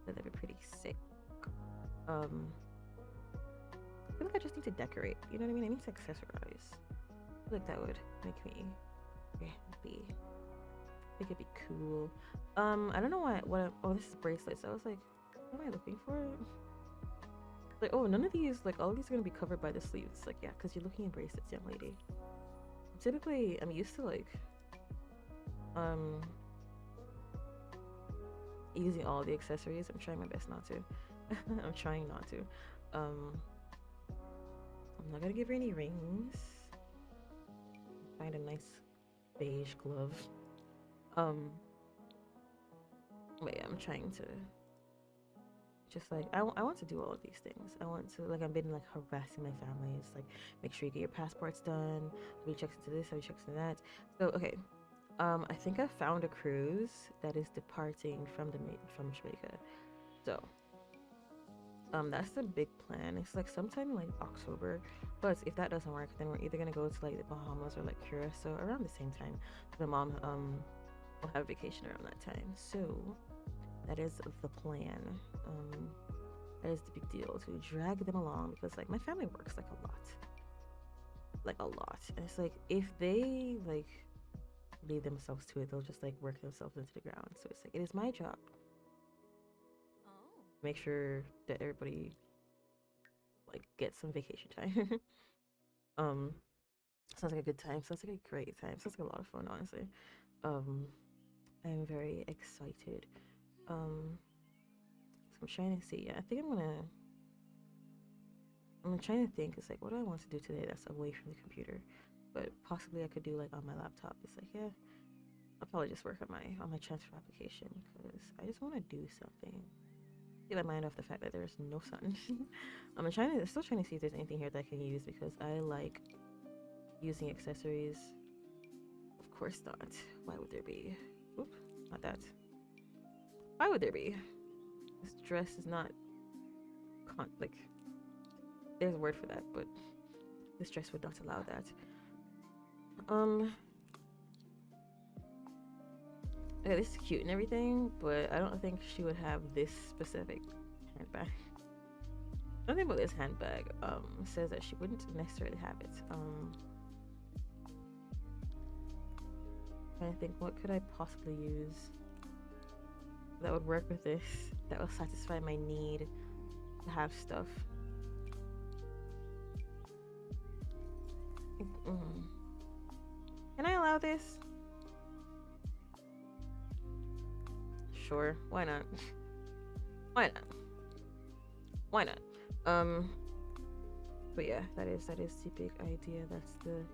that would be pretty sick. Um, I feel like I just need to decorate. You know what I mean? I need to accessorize. I feel like that would make me very happy. I think it'd be cool. I don't know why. Oh, this is bracelets. I was like, what am I looking for? Like, oh, none of these, like, all of these are gonna be covered by the sleeves. Like, yeah, because you're looking at bracelets, young lady. Typically, I'm used to like, um, using all the accessories. I'm trying my best not to. I'm trying not to. I'm not gonna give her any rings. Find a nice beige glove. But yeah, I'm trying to just like I want to do all of these things. I want to like I've been like harassing my family. It's like make sure you get your passports done. We checks into this, we checks into that. So okay, I think I found a cruise that is departing from from Jamaica. So that's the big plan. It's like sometime in like October. But if that doesn't work, then we're either gonna go to like the Bahamas or like Curacao around the same time. My mom will have vacation around that time. So that is the plan. That is the big deal to drag them along because like my family works like a lot, and it's like if they like leave themselves to it, they'll just like work themselves into the ground. So it's like it is my job to make sure that everybody like gets some vacation time. um, sounds like a good time. Sounds like a great time. Sounds like a lot of fun, honestly. Um, I'm very excited. So I'm trying to see. Yeah, I think I'm trying to think. It's like, what do I want to do today that's away from the computer? But possibly I could do like on my laptop. It's like, yeah, I'll probably just work on my transfer application because I just want to do something. Get my mind off the fact that there's no sun. Still trying to see if there's anything here that I can use because I like using accessories. Of course not. Why would there be? Oop, not that. Why would there be? This dress is not like there's a word for that, but this dress would not allow that. Okay, this is cute and everything, but I don't think she would have this specific handbag. Nothing about this handbag says that she wouldn't necessarily have it. Trying to think, what could I possibly use that would work with this, that will satisfy my need to have stuff. Can I allow this? Sure, why not? Why not? Why not? But yeah, that is the big idea. That's the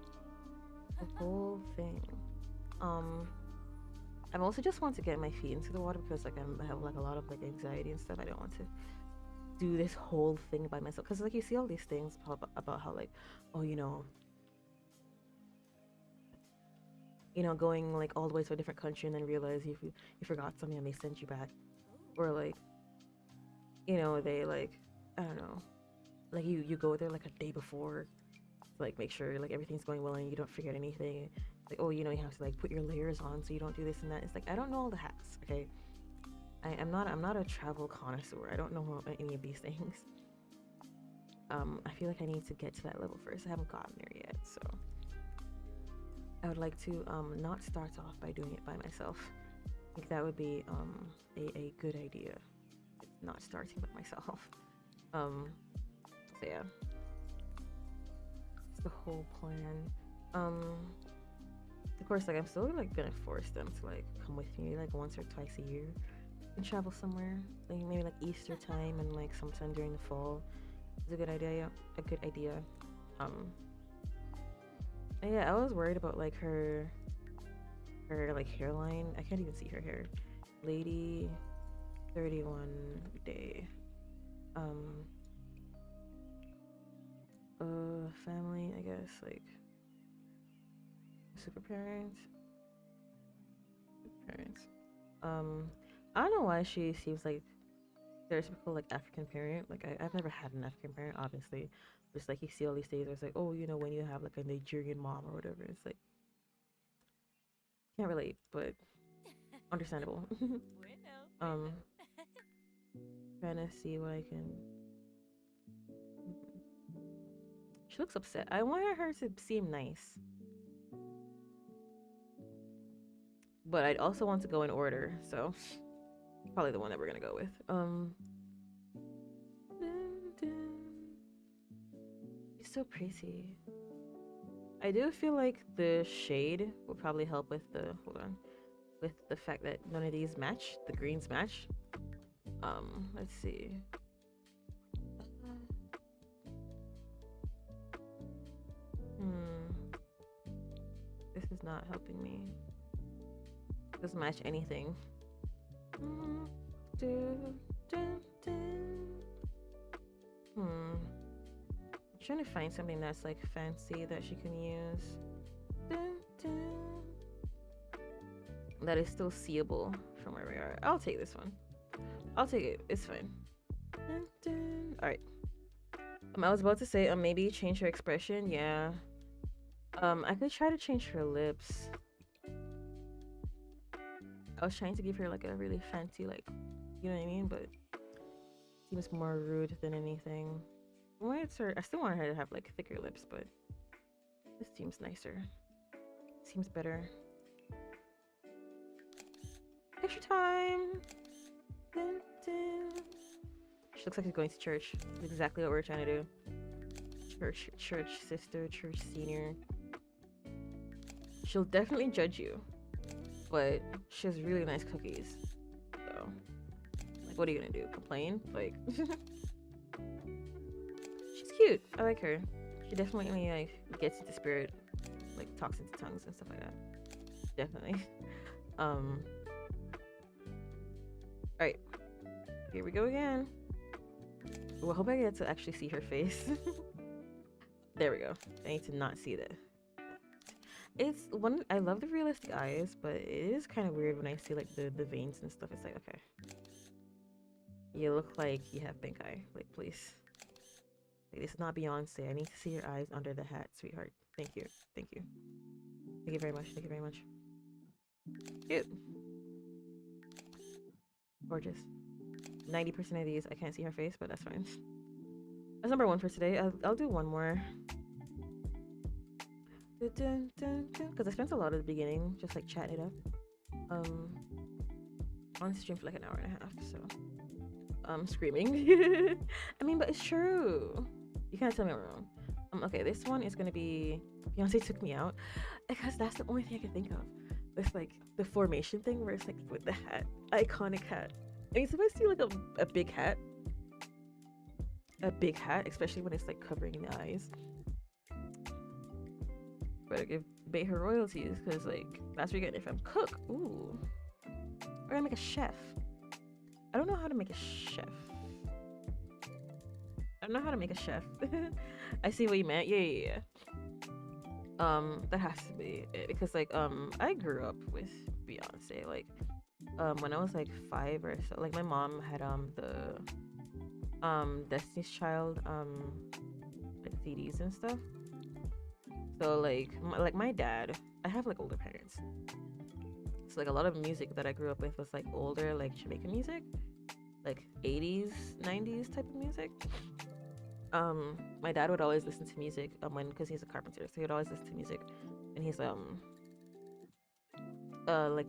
whole thing. I also just want to get my feet into the water because like I have like a lot of like anxiety and stuff. I don't want to do this whole thing by myself because like you see all these things about how like, oh, going like all the way to a different country and then realize you forgot something and they sent you back, or like, they like, I don't know, like you go there like a day before to, like make sure like everything's going well and you don't forget anything. Like, oh, you have to like put your layers on so you don't do this and that. It's like I don't know all the hacks. Okay, I'm not a travel connoisseur. I don't know any of these things. I feel like I need to get to that level first. I haven't gotten there yet, so I would like to not start off by doing it by myself. I think that would be a good idea. Not starting by myself. So yeah, it's the whole plan. Of course, like I'm still like gonna force them to like come with me like once or twice a year and travel somewhere. Like maybe like Easter time and like sometime during the fall. It's a good idea. Yeah, a good idea. And yeah, I was worried about like her like hairline. I can't even see her hair. Lady 31 day. Family, I guess, like super parents. I don't know why she seems like stereotypical like African parent. Like I've never had an African parent, obviously. Just like you see all these things where it's like, oh, you know, when you have like a Nigerian mom or whatever, it's like can't relate, but understandable. um, trying to see what I can. She looks upset. I want her to seem nice, but I'd also want to go in order. So probably the one that we're gonna go with. Dun, dun. She's so pretty. I do feel like the shade will probably help with the with the fact that none of these match. The greens match. Let's see. This is not helping me. Doesn't match anything. I'm trying to find something that's like fancy that she can use. That is still seeable from where we are. I'll take this one. I'll take it. It's fine. Alright. I was about to say, maybe change her expression. Yeah. I could try to change her lips. I was trying to give her like a really fancy, like, you know what I mean? But it seems more rude than anything. Why it's her? I still want her to have like thicker lips, but this seems nicer. Seems better. Picture time. Dun, dun. She looks like she's going to church. That's exactly what we're trying to do. Church sister, church senior. She'll definitely judge you, but she has really nice cookies. So, like, what are you gonna do? Complain? Like, she's cute. I like her. She definitely like gets into spirit, like talks into tongues and stuff like that. Definitely. All right, here we go again. Well, I hope I get to actually see her face. There we go. I need to not see that. It's one. I love the realistic eyes, but it is kind of weird when I see like the veins and stuff. It's like, okay, you look like you have pink eye. Like, please. Like, this is not Beyonce. I need to see your eyes under the hat, sweetheart. Thank you. Thank you. Thank you very much. Thank you very much. Cute. Gorgeous. 90% of these, I can't see her face, but that's fine. That's number one for today. I'll do one more. Because I spent a lot of the beginning just like chatting it up. On stream for like an hour and a half, so screaming. I mean, but it's true. You can't tell me I'm wrong. Okay, this one is gonna be Beyonce Took Me Out, because that's the only thing I can think of. It's like the formation thing where it's like with the hat, iconic hat. I mean, supposed to be like a big hat, especially when it's like covering the eyes. Better give bait her royalties, because like that's what you're getting if I'm cook. Ooh, we're gonna make a chef. I don't know how to make a chef. I don't know how to make a chef. I see what you meant. Yeah. That has to be it, because like I grew up with Beyonce. Like when I was like 5 or so, like my mom had the Destiny's Child like CDs and stuff. So like my dad, I have like older parents, so like a lot of music that I grew up with was like older, like Jamaican music, like 80s 90s type of music. My dad would always listen to music because he's a carpenter, so he'd always listen to music, and he's like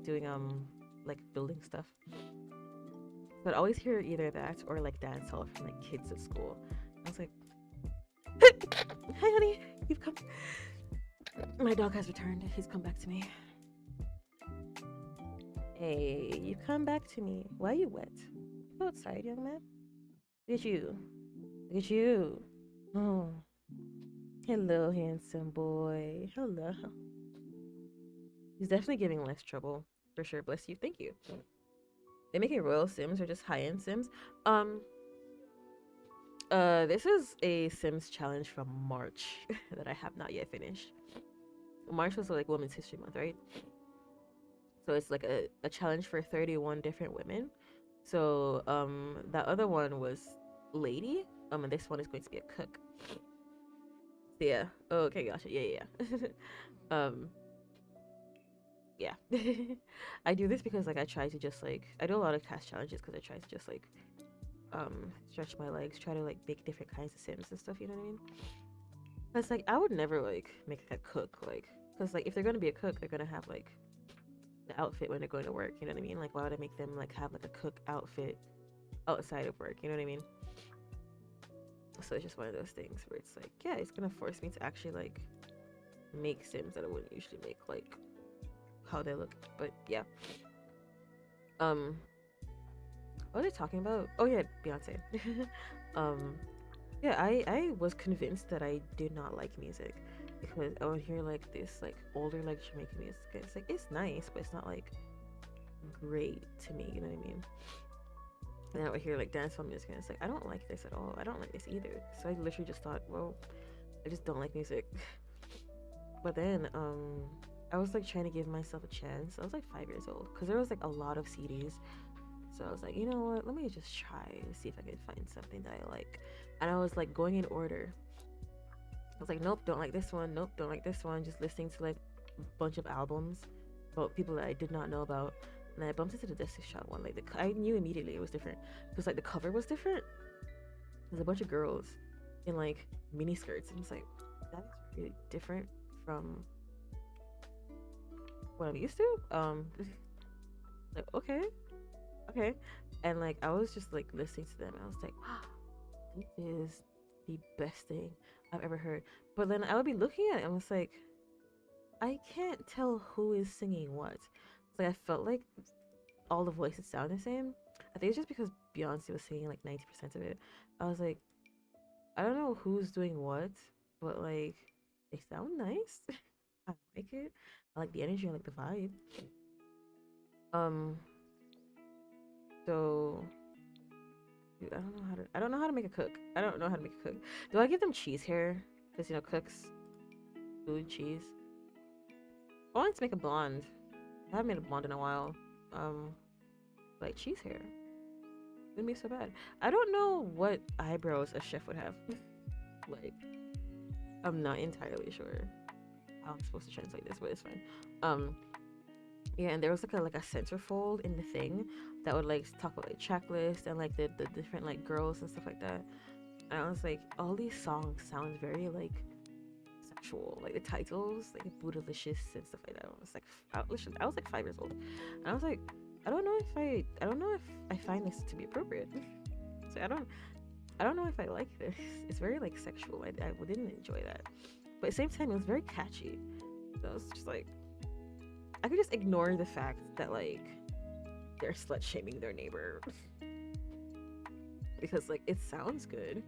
doing like building stuff. So I'd always hear either that or like dance hall from like kids at school. I was like, "Hi, honey, you've come." My dog has returned. He's come back to me. Hey, you come back to me. Why are you wet? Go outside, young man. Look at you. Look at you. Oh. Hello, handsome boy. Hello. He's definitely giving less trouble. For sure. Bless you. Thank you. They make it royal Sims or just high-end Sims. This is a Sims challenge from March that I have not yet finished. March was like Women's History Month, right? So it's like a challenge for 31 different women. So that other one was lady. And this one is going to be a cook. So yeah. Oh, okay, gotcha. Yeah, yeah. um, yeah. I do this because like I try to just like I do a lot of task challenges because I try to just like stretch my legs, try to like make different kinds of sims and stuff. You know what I mean? Cause like I would never like make a cook like, cause like if they're gonna be a cook, they're gonna have like the outfit when they're going to work. You know what I mean? Like why would I make them like have like a cook outfit outside of work? You know what I mean? So it's just one of those things where it's like, yeah, it's gonna force me to actually like make sims that I wouldn't usually make, like how they look. But yeah. Um, what are they talking about? Oh yeah, Beyonce. um, yeah, I was convinced that I did not like music because I would hear like this like older like Jamaican music. It's like it's nice, but it's not like great to me. You know what I mean? And I would hear like dancehall music, and it's like I don't like this at all. I don't like this either. So I literally just thought, well, I just don't like music. But then I was like trying to give myself a chance. I was like 5 years old because there was like a lot of CDs. So I was like, you know what? Let me just try and see if I can find something that I like. And I was like going in order. I was like, nope, don't like this one. Nope, don't like this one. Just listening to like a bunch of albums about people that I did not know about. And I bumped into the Destiny Child one. Like I knew immediately it was different because like the cover was different. There's a bunch of girls in like mini skirts, and it's like that is really different from what I'm used to. Like okay, okay, and like I was just like listening to them. And I was like, wow, this is the best thing I've ever heard. But then I would be looking at it and was like, I can't tell who is singing what. It's like I felt like all the voices sound the same. I think it's just because Beyonce was singing like 90% of it. I was like, I don't know who's doing what, but like they sound nice. I like it. I like the energy. I like the vibe. Um, so dude, I don't know how to make a cook. I don't know how to make a cook. Do I give them cheese hair? Because you know cooks food cheese. I wanted to make a blonde. I haven't made a blonde in a while. Um, like cheese hair. Wouldn't be so bad. I don't know what eyebrows a chef would have. Like, I'm not entirely sure how I'm supposed to translate this, but it's fine. Um, yeah, and there was like a centerfold in the thing that would like talk about like checklist and like the different like girls and stuff like that. And I was like, all these songs sound very like sexual, like the titles, like bootylicious and stuff like that. I was like 5 years old, and I was like, I don't know if I find this to be appropriate. So I don't know if I like this. It's very like sexual. I didn't enjoy that, but at the same time, it was very catchy. So I was just like, I could just ignore the fact that like they're slut shaming their neighbor because like it sounds good,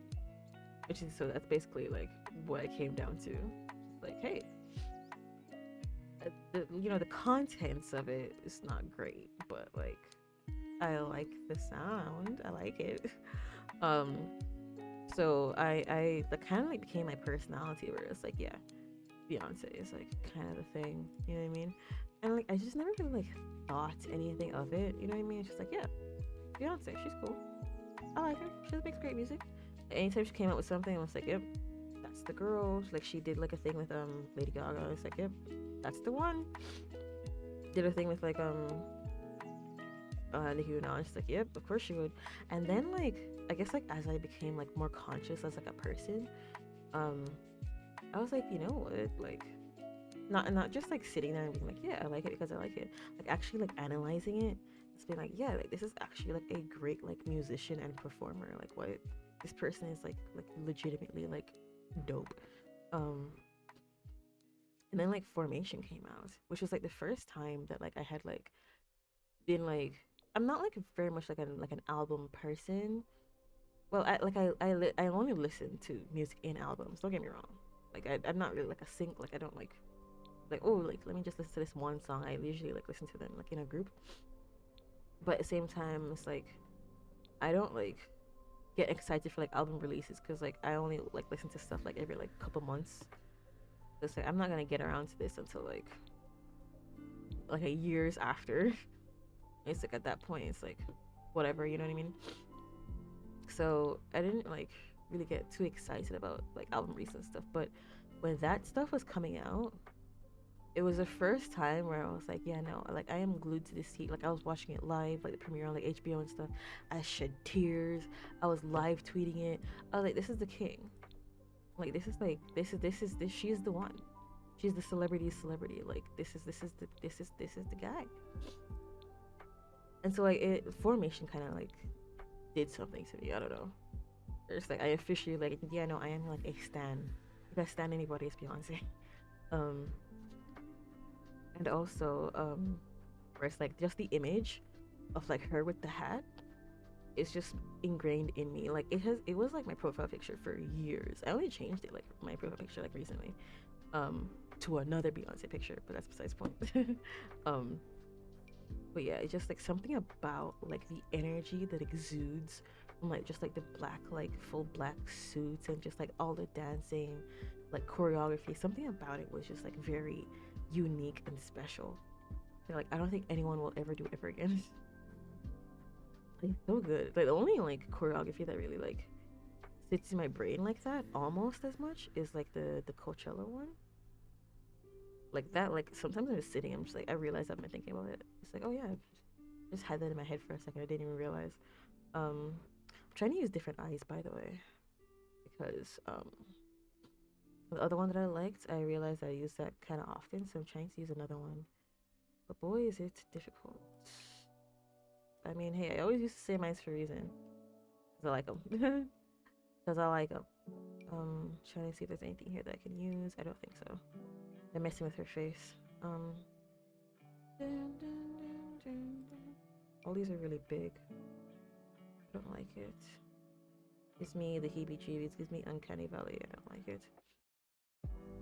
which is so that's basically like what I came down to. Like, hey, the contents of it is not great, but like I like the sound. I like it. Um, so I that kind of like became my personality where it's like, yeah, Beyonce is like kind of the thing. You know what I mean? And like I just never really like thought anything of it. You know what I mean? It's just like, yeah, Beyonce, she's cool. I like her. She makes great music. Anytime she came out with something, I was like, yep, that's the girl. Like she did like a thing with Lady Gaga. I was like, yep, that's the one. Did a thing with like Nicki Minaj. It's like, yep, of course she would. And then like I guess like as I became like more conscious as like a person, um, I was like, you know what, like not just like sitting there and being like, yeah, I like it because I like it. Like actually like analyzing it. It's been like, yeah, like this is actually like a great like musician and performer. Like what this person is like legitimately like dope. Um, and then like Formation came out, which was like the first time that like I had like been like I'm not like very much like an album person. Well, I only listen to music in albums. Don't get me wrong. Like I'm not really like a sing. Like I don't like oh like let me just listen to this one song. I usually like listen to them like in a group. But at the same time, it's like I don't like get excited for like album releases because like I only like listen to stuff like every like couple months. It's like I'm not gonna get around to this until like a years after. It's like at that point, it's like whatever, you know what I mean? So I didn't like really get too excited about like album release and stuff. But when that stuff was coming out, it was the first time where I was like, yeah, no, like I am glued to this seat. Like I was watching it live, like the premiere on like HBO and stuff. I shed tears. I was live tweeting it. I was like, this is the king. Like this. She's the one. She's the celebrity. Like this is the guy. And so like Formation kind of like did something to me. I don't know. It's like I officially like, yeah, no, I am like a stan. If I stan anybody, it's Beyonce. Um, and also where it's like just the image of like her with the hat is just ingrained in me. Like it was like my profile picture for years. I only changed it like my profile picture like recently to another Beyonce picture, but that's besides the point. um but yeah, it's just like something about like the energy that exudes from like just like the black, like full black suits and just like all the dancing, like choreography. Something about it was just like very unique and special. Like I don't think anyone will ever do it ever again. Like so good. Like the only like choreography that really like sits in my brain like that almost as much is like the Coachella one. Like that, like sometimes I'm just sitting, I'm just like I realize I've been thinking about it. It's like, oh yeah, I just had that in my head for a second. I didn't even realize. I'm trying to use different eyes by the way. Because the other one that I liked, I realized I use that kind of often, so I'm trying to use another one. But boy, is it difficult. I mean, hey, I always used to say mine's for a reason. Because I like them. Because I like them. Trying to see if there's anything here that I can use. I don't think so. They're messing with her face. All these are really big. I don't like it. Gives me the heebie-jeebies. Gives me uncanny valley. I don't like it.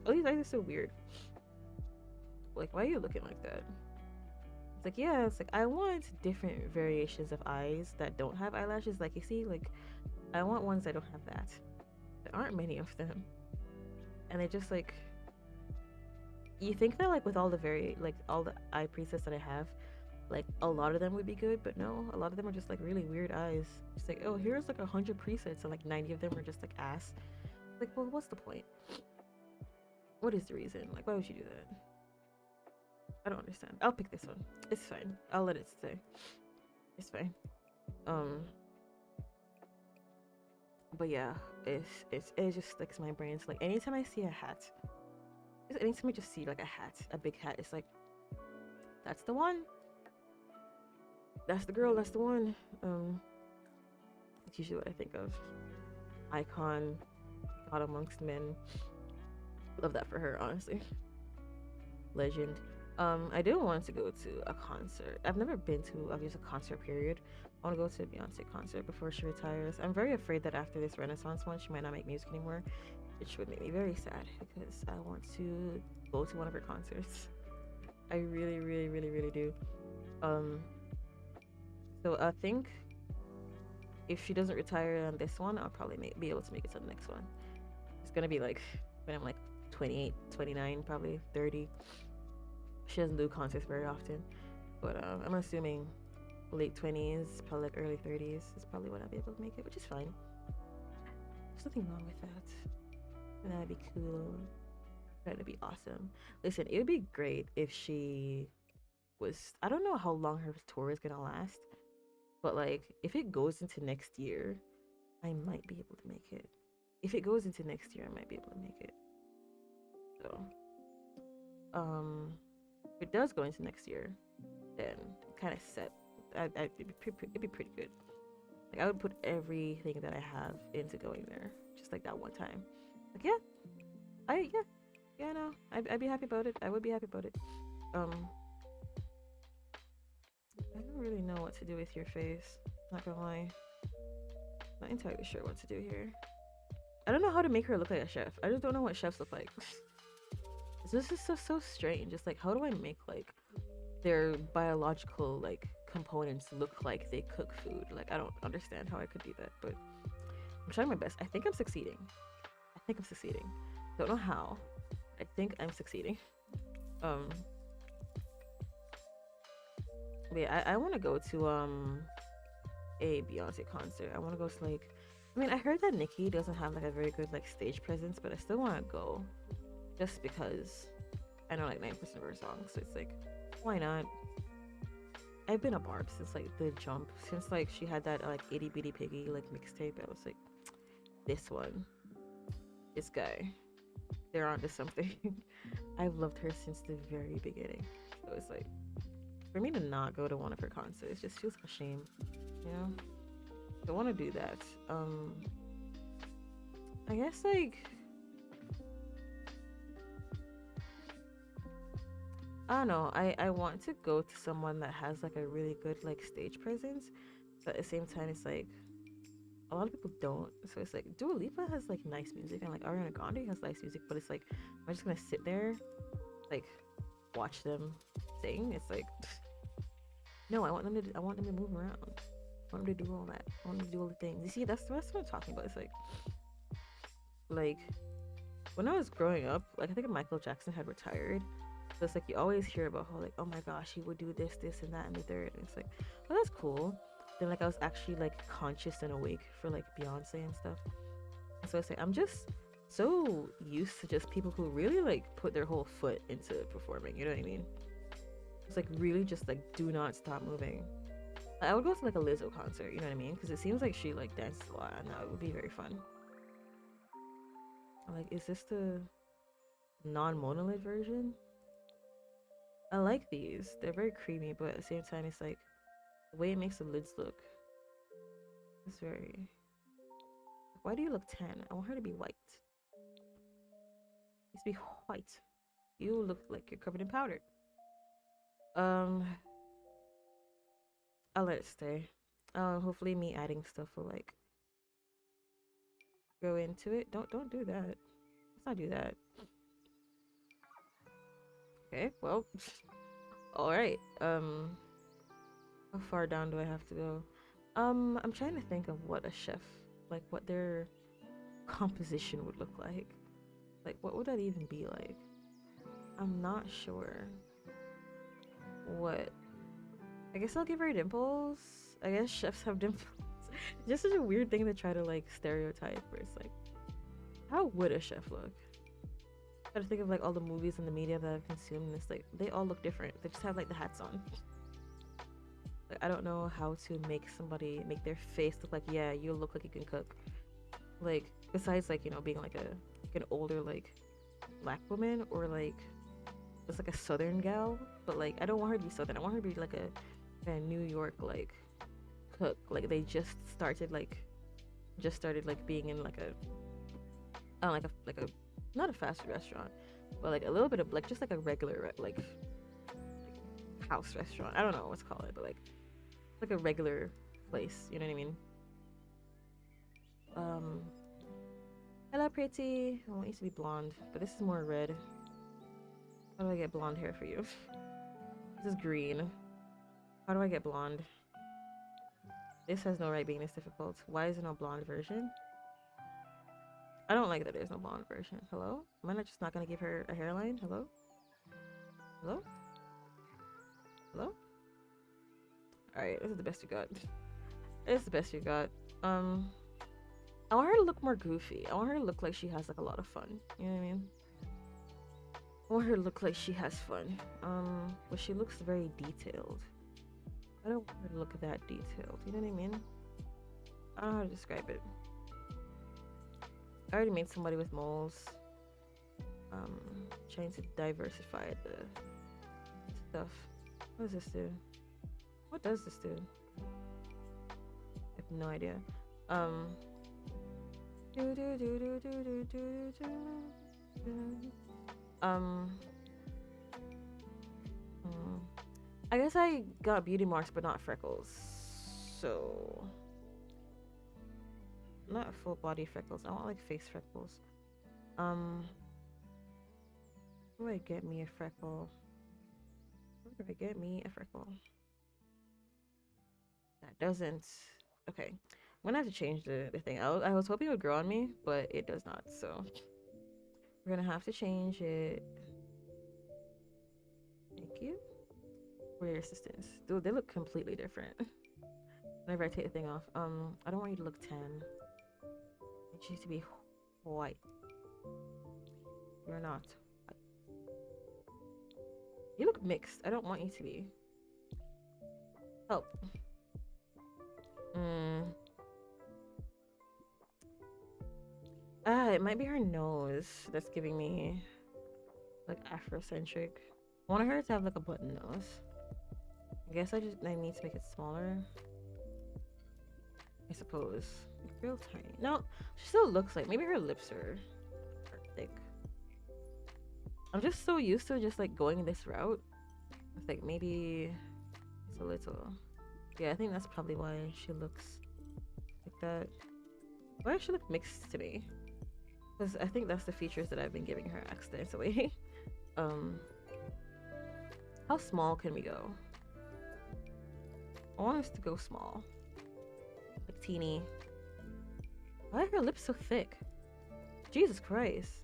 Oh, these eyes are so weird. Like, why are you looking like that? It's like, yeah, it's like I want different variations of eyes that don't have eyelashes. Like, you see, like I want ones that don't have that. There aren't many of them. And they just like, you think that like with all the eye presets that I have, like a lot of them would be good, but no, a lot of them are just like really weird eyes. Just like, oh, here's like 100 presets and like 90 of them are just like ass. Like, well, what's the point? What is the reason? Like, why would you do that? I don't understand. I'll pick this one. It's fine. I'll let it stay. It's fine. But yeah, it just sticks in my brain. So like anytime I see a hat, anytime I just see like a hat, a big hat, it's like that's the one. That's the girl. That's the one. That's usually what I think of. Icon, God amongst men. Love that for her, honestly. Legend. I do want to go to a concert. I've never been to obviously a concert period. I want to go to a Beyonce concert before she retires. I'm very afraid that after this Renaissance one, she might not make music anymore, which would make me very sad because I want to go to one of her concerts. I really, really, really, really do. So I think if she doesn't retire on this one, I'll probably be able to make it to the next one. It's gonna be like when I'm like 28, 29, probably 30. She doesn't do concerts very often, but I'm assuming late 20s, probably like early 30s is probably when I'll be able to make it, which is fine. There's nothing wrong with that. And that'd be cool. That'd be awesome. Listen, it would be great if she was, I don't know how long her tour is gonna last, but like if it goes into next year, I might be able to make it. If it goes into next year, I might be able to make it. So, if it does go into next year, then kind of set. It'd be pretty good. Like I would put everything that I have into going there, just like that one time. Like no, I'd be happy about it. I would be happy about it. I don't really know what to do with your face. Not gonna lie, not entirely sure what to do here. I don't know how to make her look like a chef. I just don't know what chefs look like. This is so strange. It's like, how do I make like their biological like components look like they cook food? Like I don't understand how I could do that, but I'm trying my best. I think I'm succeeding. Don't know how. I think I'm succeeding. But yeah, I want to go to a Beyonce concert. I want to go to like, I mean, I heard that Nicki doesn't have like a very good like stage presence, but I still want to go just because I know like 90% of her songs. So it's like, why not? I've been a Barb since like the jump, since like she had that like itty bitty piggy like mixtape. I was like, this one, this guy, they're onto something. I've loved her since the very beginning. So it's like, for me to not go to one of her concerts just feels like a shame, you know? I want to do that. I guess like I don't know. I want to go to someone that has like a really good like stage presence, but at the same time, it's like a lot of people don't. So it's like Dua Lipa has like nice music, and like Ariana Grande has nice music, but it's like I'm just gonna sit there, like watch them sing. It's like no, I want them to move around. I want them to do all that. I want them to do all the things. You see, that's what I'm talking about. It's like when I was growing up, like I think Michael Jackson had retired. So it's like you always hear about how like, oh my gosh, he would do this, this, and that, and the third. And it's like, well, that's cool. Then like I was actually like conscious and awake for like Beyonce and stuff. And so it's like I'm just so used to just people who really like put their whole foot into performing. You know what I mean? It's like really just like do not stop moving. I would go to like a Lizzo concert. You know what I mean? Because it seems like she like dances a lot, and that would be very fun. Like, is this the non-monolith version? I like these. They're very creamy, but at the same time, it's like the way it makes the lids look is very. Why do you look tan? I want her to be white. It's be white. You look like you're covered in powder. Um, I'll let it stay. Hopefully me adding stuff will like go into it. Don't do that. Let's not do that. Okay, well, all right. How far down do I have to go? I'm trying to think of what a chef, like what their composition would look like. Like, what would that even be like? I'm not sure. What? I guess I'll give her dimples. I guess chefs have dimples. Just such a weird thing to try to like stereotype. Where it's like, how would a chef look? I try to think of like all the movies and the media that I've consumed, and it's like they all look different. They just have like the hats on. Like, I don't know how to make somebody make their face look like, yeah, you look like you can cook. Like besides like being like an older like black woman or like just like a southern gal, but like I don't want her to be southern. I want her to be like a New York like cook. Like they just started like being in like a I don't know, like a not a fast food restaurant, but like a little bit of like just like a regular like house restaurant. I don't know what's called it, but like a regular place. You know what I mean? Um, Hello, pretty. I want you to be blonde, but this is more red. How do I get blonde hair for you? This is green. How do I get blonde? This has no right being this difficult. Why is there no blonde version? I don't like that there's no blonde version. Hello? Am I not just not gonna give her a hairline? Hello? Hello? Hello? Alright, this is the best you got. This is the best you got. I want her to look more goofy. I want her to look like she has like a lot of fun. You know what I mean? I want her to look like she has fun. But she looks very detailed. I don't want her to look that detailed. You know what I mean? I don't know how to describe it. I already made somebody with moles. Trying to diversify the stuff. What does this do? What does this do? I have no idea. I guess I got beauty marks, but not freckles. So, not full body freckles. I want like face freckles. How do I get me a freckle? How do I get me a freckle? That doesn't. Okay, I'm gonna have to change the thing. I was hoping it would grow on me, but it does not. So we're gonna have to change it. Thank you for your assistance. Dude, they look completely different. Whenever I take the thing off. I don't want you to look tan. I want you to be white. You're not. You look mixed. I don't want you to be. Help. It might be her nose that's giving me like Afrocentric. I want her to have like a button nose. I guess I need to make it smaller. I suppose. Like, real tiny. No, she still looks like maybe her lips are thick. I'm just so used to just like going this route. It's like maybe it's a little. Yeah, I think that's probably why she looks like that. Why does she look mixed to me? Because I think that's the features that I've been giving her accidentally. How small can we go? I want us to go small. Like teeny. Why are her lips so thick? Jesus Christ.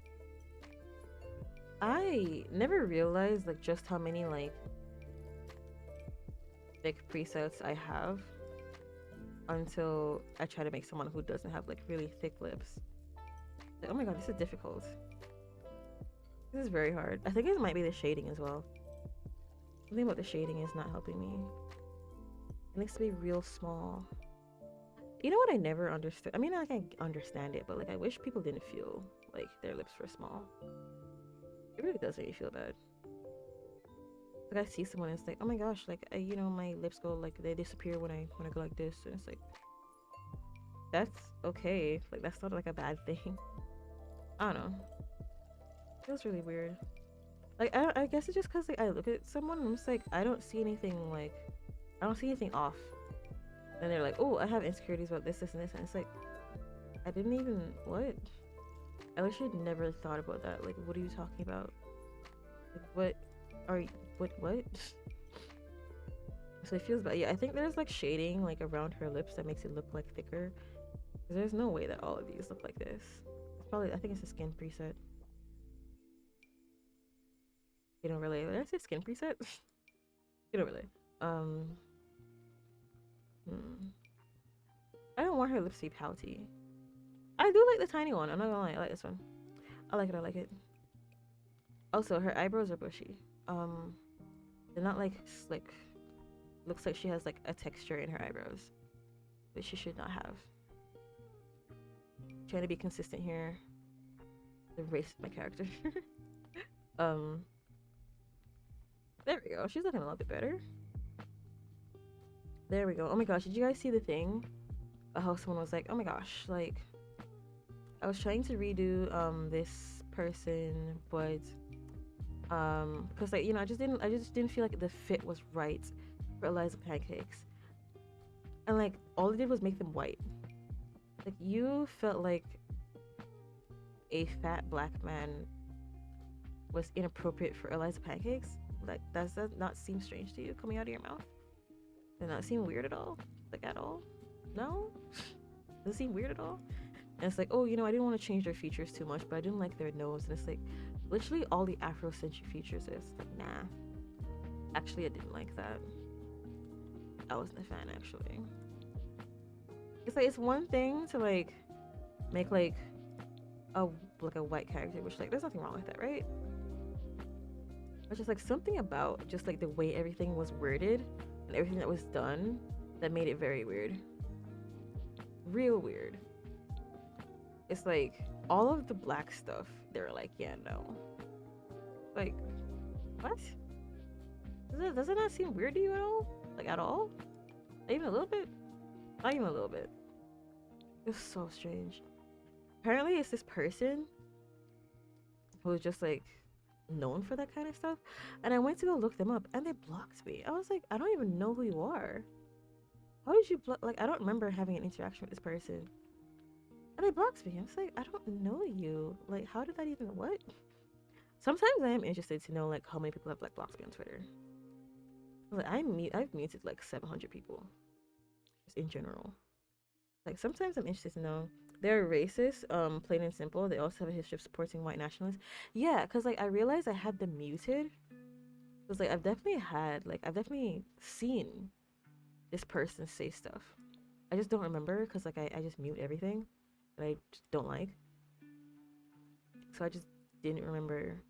I never realized like just how many like thick presets I have until I try to make someone who doesn't have like really thick lips. Like, oh my god, this is difficult. This is very hard. I think it might be the shading as well. Something about the shading is not helping me. It needs to be real small. You know what I never understood? I mean, like, I understand it, but like I wish people didn't feel like their lips were small. It really does make me feel bad. Like I see someone and it's like, oh my gosh, like you know, my lips go like they disappear when I go like this, and it's like that's okay. Like that's not like a bad thing. I don't know. It feels really weird. Like I guess it's just because like I look at someone and I'm just like I don't see anything off. And they're like, oh, I have insecurities about this, and this, and it's like I didn't even what? I wish I'd never thought about that. Like, what are you talking about? Like, what are you? What? So it feels bad. Yeah, I think there's like shading like around her lips that makes it look like thicker. Because there's no way that all of these look like this. It's probably, I think it's a skin preset. You don't really, did I say skin preset? You don't really. I don't want her lips to be pouty. I do like the tiny one. I'm not gonna lie, I like this one. I like it. Also, her eyebrows are bushy. They're not like slick. Looks like she has like a texture in her eyebrows, which she should not have. Trying to be consistent here. Erase my character. There we go. She's looking a little bit better. There we go. Oh my gosh, did you guys see the thing? How someone was like, oh my gosh, like I was trying to redo this person, but because like, you know, I just didn't feel like the fit was right for Eliza Pancakes. And like all it did was make them white. Like you felt like a fat black man was inappropriate for Eliza Pancakes. Like does that not seem strange to you coming out of your mouth? Does that not seem weird at all? Like at all? No? Does it seem weird at all? And it's like, oh, you know, I didn't want to change their features too much, but I didn't like their nose. And it's like, literally all the Afrocentric features is like, nah. Actually, I didn't like that. I wasn't a fan, actually. It's like, it's one thing to like make like a white character, which like there's nothing wrong with that, right? But just like something about just like the way everything was worded and everything that was done that made it very weird. Real weird. It's like all of the black stuff, they were like, yeah, no. Like, what? Does it not seem weird to you at all? Like, at all? Even a little bit? Not even a little bit. It's so strange. Apparently, it's this person who's just like known for that kind of stuff. And I went to go look them up and they blocked me. I was like, I don't even know who you are. How did you block? Like, I don't remember having an interaction with this person. And they blocked me. I was like, I don't know you. Like, how did that even, what? Sometimes I am interested to know, like, how many people have, like, blocked me on Twitter. Like, I've muted, like, 700 people. Just in general. Like, sometimes I'm interested to know. They're racist, plain and simple. They also have a history of supporting white nationalists. Yeah, because, like, I realized I had them muted. Because, like, I've definitely seen this person say stuff. I just don't remember because like I just mute everything that I just don't like. So I just didn't remember.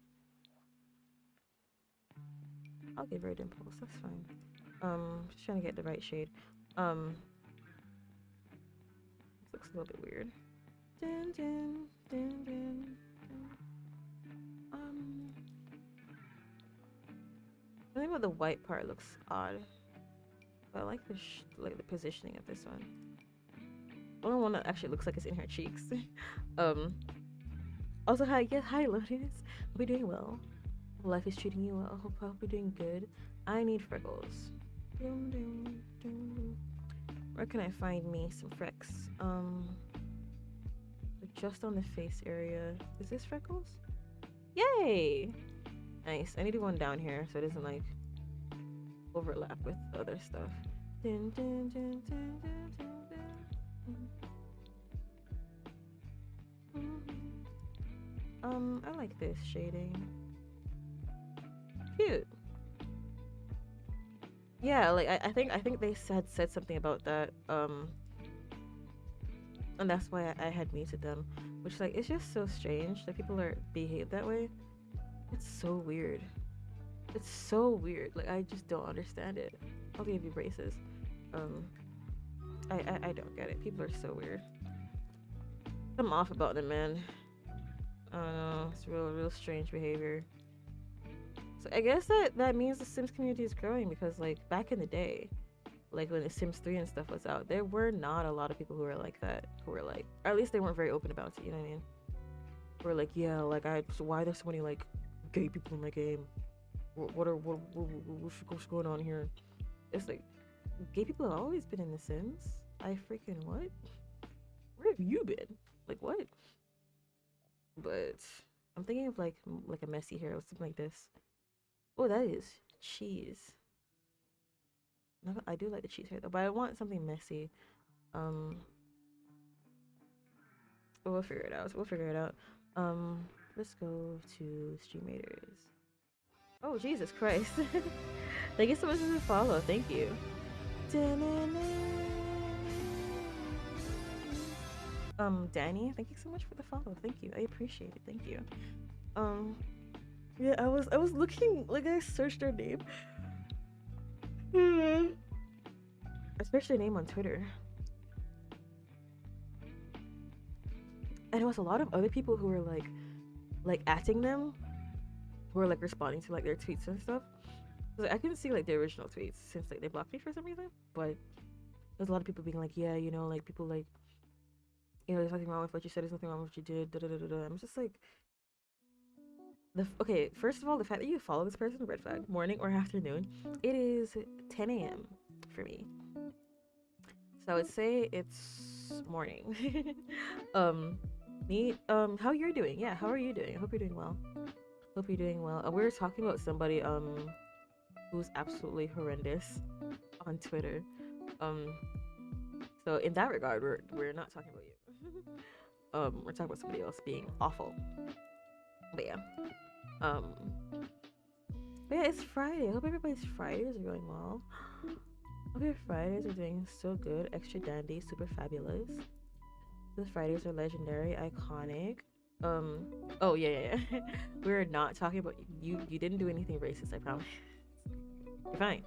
I'll give her a dimples. That's fine. Just trying to get the right shade. This looks a little bit weird. Dun, dun, dun, dun, dun. I think about the white part looks odd, but I like the positioning of this one. The only one that actually looks like it's in her cheeks. um. Also, hi, yes, hi, Lotus. Hope you're doing well. Life is treating you well. Hope you're doing good. I need freckles. Where can I find me some frecks? Just on the face area. Is this freckles? Yay! Nice. I need one down here so it doesn't like overlap with other stuff. I like this shading. Cute. Yeah, like I think they said something about that. And that's why I had muted them. Which like it's just so strange that people behave that way. It's so weird. It's so weird. Like I just don't understand it. I'll give you braces. I don't get it. People are so weird. I'm off about them, man. I don't know. It's real strange behavior. So I guess that means the Sims community is growing because like back in the day, like when the Sims 3 and stuff was out, there were not a lot of people who were like that. Who were like, or at least they weren't very open about it. You know what I mean? Who were like, yeah, like so why there's so many like gay people in my game? What's going on here? It's like gay people have always been in the Sims. I freaking what? Where have you been? Like what? But I'm thinking of like a messy hair or something like this. Oh, that is cheese. I do like the cheese hair though, but I want something messy. We'll figure it out. We'll figure it out. Let's go to Stream Raiders. Oh, Jesus Christ. Thank you so much for the follow. Thank you. Danny, thank you so much for the follow. Thank you. I appreciate it. Thank you. Yeah, I was looking, like I searched her name. I searched her name on Twitter. And it was a lot of other people who were like acting them, who were like responding to like their tweets and stuff. So I couldn't see like the original tweets since like they blocked me for some reason. But there's a lot of people being like, yeah, you know, like people like, you know, there's nothing wrong with what you said, there's nothing wrong with what you did. I'm just like, okay, first of all, the fact that you follow this person, red flag, morning or afternoon. It is 10 a.m. for me. So I would say it's morning. How you're doing? Yeah, how are you doing? I hope you're doing well. Hope you're doing well. We were talking about somebody who's absolutely horrendous on Twitter. So in that regard, we're not talking about you. We're talking about somebody else being awful. But yeah. But yeah, it's Friday. I hope everybody's Fridays are going well. I hope your Fridays are doing so good, extra dandy, super fabulous. Those Fridays are legendary, iconic. Oh yeah. We're not talking about you. You didn't do anything racist, I promise. You're fine.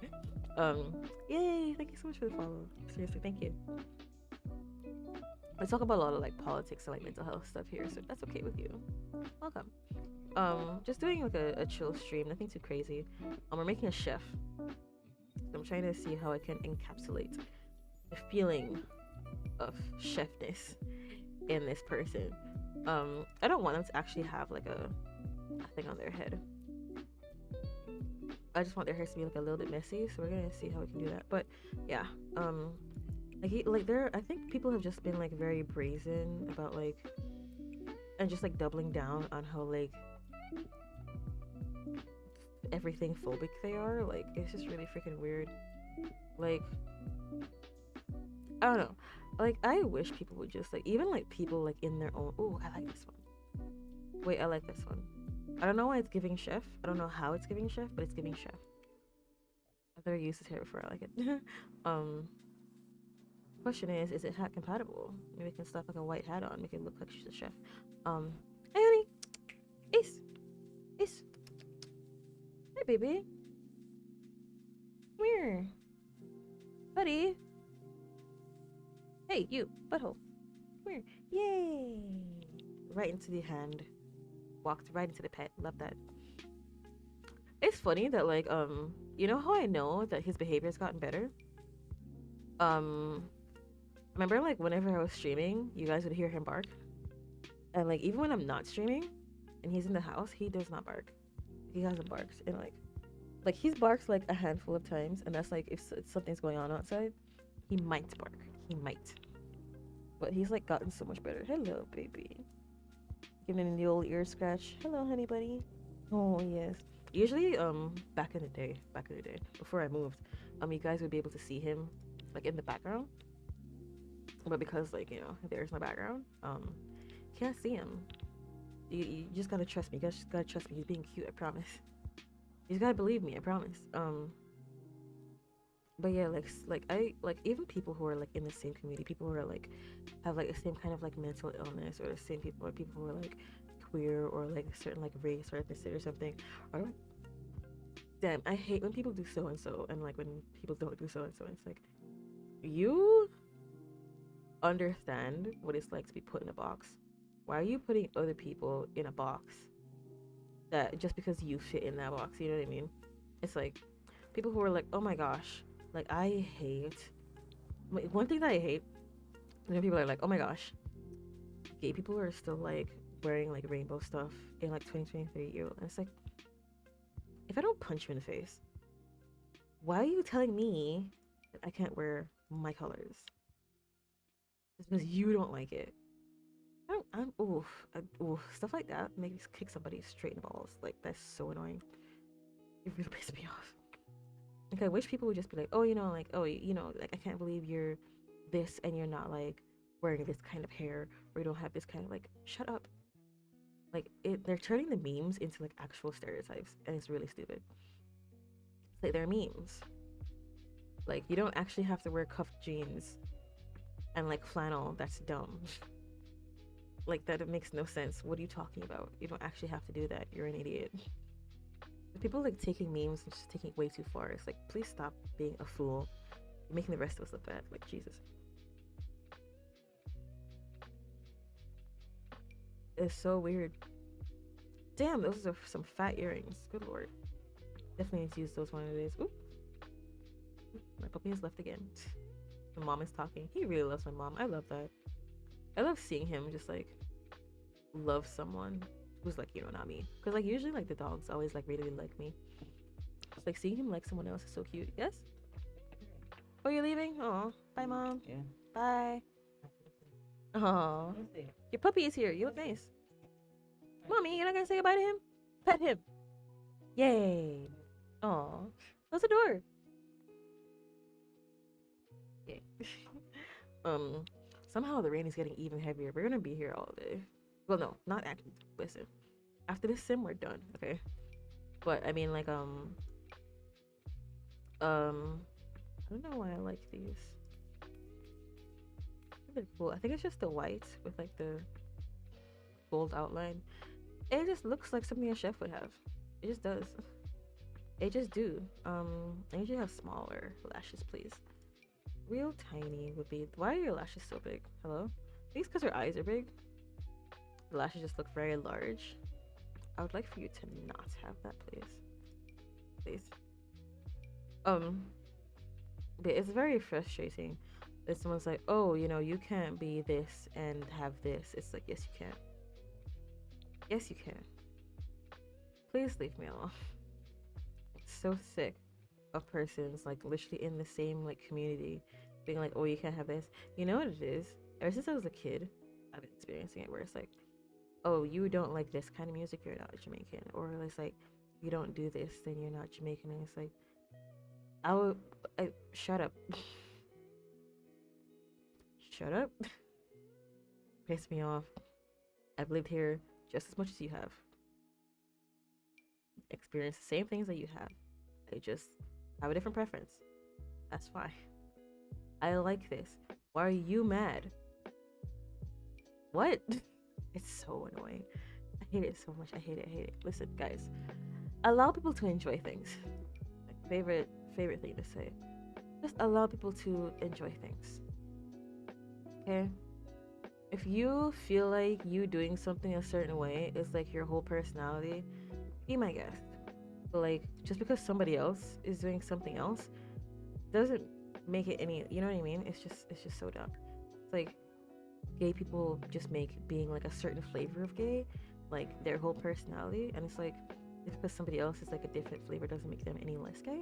Yay! Thank you so much for the follow. Seriously, thank you. I talk about a lot of like politics and like mental health stuff here, so if that's okay with you, welcome. Just doing like a chill stream, nothing too crazy. We're making a chef. So I'm trying to see how I can encapsulate the feeling of chefness in this person. I don't want them to actually have like a thing on their head. I just want their hair to be like a little bit messy, so we're gonna see how we can do that. But yeah, I think people have just been like very brazen about like, and just like doubling down on how like everything phobic they are. Like it's just really freaking weird. Like I don't know. Like I wish people would just like, even like people like in their own. Oh, I like this one. Wait, I like this one. I don't know why it's giving chef. I don't know how it's giving chef, but it's giving chef. I've never used this hair before. I like it. But Question is it hat compatible? Maybe we can slap like a white hat on, make it look like she's a chef. Hey honey, Ace, Ace, hey baby, come here, buddy. Hey you, butthole, come here. Yay! Right into the hand, walked right into the pet. Love that. It's funny that like you know how I know that his behavior's gotten better? Um, remember like whenever I was streaming, you guys would hear him bark, and like even when I'm not streaming and he's in the house, he does not bark. He hasn't barked, and like he's barked like a handful of times, and that's like if something's going on outside, he might bark. He might, but he's like gotten so much better. Hello, baby. Giving him the old ear scratch. Hello, honey buddy. Oh yes. Usually, back in the day, before I moved, you guys would be able to see him like in the background, but because like there's no background, can't see him. You just gotta trust me. You guys just gotta trust me. He's being cute. I promise. You just gotta believe me. I promise. But yeah, like I like even people who are like in the same community, people who are like have like the same kind of like mental illness, or the same people, or people who are like queer, or like a certain like race or ethnicity or something, are like, damn, I hate when people do so and so, and like when people don't do so and so. It's like, you understand what it's like to be put in a box. Why are you putting other people in a box that just because you fit in that box? You know what I mean? It's like people who are like, oh my gosh, like I hate. One thing that I hate, people are like, oh my gosh, gay people are still like wearing like rainbow stuff in like 2023 year, and it's like, if I don't punch you in the face, why are you telling me that I can't wear my colors? Just because you don't like it. Stuff like that makes me kick somebody straight in the balls. Like, that's so annoying. It really pisses me off. Like, I wish people would just be like, oh, like, oh, like, I can't believe you're this and you're not like wearing this kind of hair, or you don't have this kind of, like, shut up. Like, they're turning the memes into like actual stereotypes, and it's really stupid. It's like, they're memes. Like, you don't actually have to wear cuffed jeans and like flannel. That's dumb. Like, that it makes no sense. What are you talking about? You don't actually have to do that. You're an idiot. People like taking memes and just taking it way too far. It's like, please stop being a fool. You're making the rest of us look bad. Like, Jesus. It's so weird. Damn, those are some fat earrings. Good lord. Definitely need to use those one of the days. Oop. My puppy has left again. My mom is talking. He really loves my mom. I love that. I love seeing him just like love someone who's like, not me. Because like usually like the dogs always like really like me. It's like seeing him like someone else is so cute. Yes? Oh, you're leaving? Oh, bye mom. Yeah. Bye. Oh, your puppy is here. You look nice. Mommy, you're not gonna say goodbye to him? Pet him. Yay. Oh, close the door. Yay. Somehow the rain is getting even heavier. We're gonna be here all day. Well, no, not actually. Listen, after this sim, we're done. Okay. But I mean, like, I don't know why I like these. They're cool. I think it's just the white with like the gold outline. It just looks like something a chef would have. It just does. It just do. I usually have smaller lashes, please. Real tiny would be. Why are your lashes so big? Hello? I think it's because your eyes are big. The lashes just look very large. I would like for you to not have that, please. Please. But it's very frustrating that someone's like, oh, you can't be this and have this. It's like, yes, you can. Yes, you can. Please leave me alone. It's so sick of persons like literally in the same like community being like, oh, you can't have this. You know what it is? Ever since I was a kid, I've been experiencing it where it's like, oh, you don't like this kind of music, you're not Jamaican. Or it's like, you don't do this, then you're not Jamaican. And it's like, shut up. Shut up. Piss me off. I've lived here just as much as you have. Experienced the same things that you have. I just have a different preference. That's fine. I like this. Why are you mad? What? It's so annoying. I hate it so much. I hate it. I hate it. Listen, guys, allow people to enjoy things. Like, favorite thing to say. Just allow people to enjoy things. Okay? If you feel like you doing something a certain way is like your whole personality, be my guest. But like just because somebody else is doing something else doesn't make it any, you know what I mean? It's just so dumb. It's like gay people just make being like a certain flavor of gay like their whole personality, and it's like just because somebody else is like a different flavor doesn't make them any less gay.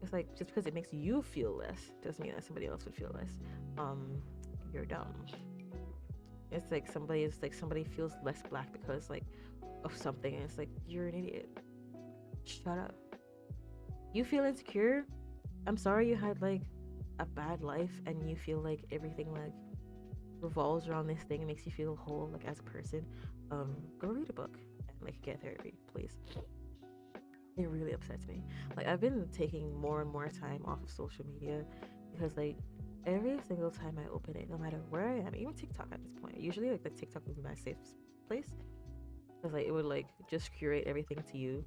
It's like just because it makes you feel less doesn't mean that somebody else would feel less. Um, you're dumb. It's like somebody feels less black because like of something, and it's like you're an idiot. Shut up. You feel insecure? I'm sorry you had like a bad life and you feel like everything like revolves around this thing and makes you feel whole like as a person. Go read a book and like get therapy, please. It really upsets me. Like I've been taking more and more time off of social media because like every single time I open it, no matter where I am, even TikTok at this point, usually like the TikTok is my safe place because like it would like just curate everything to you.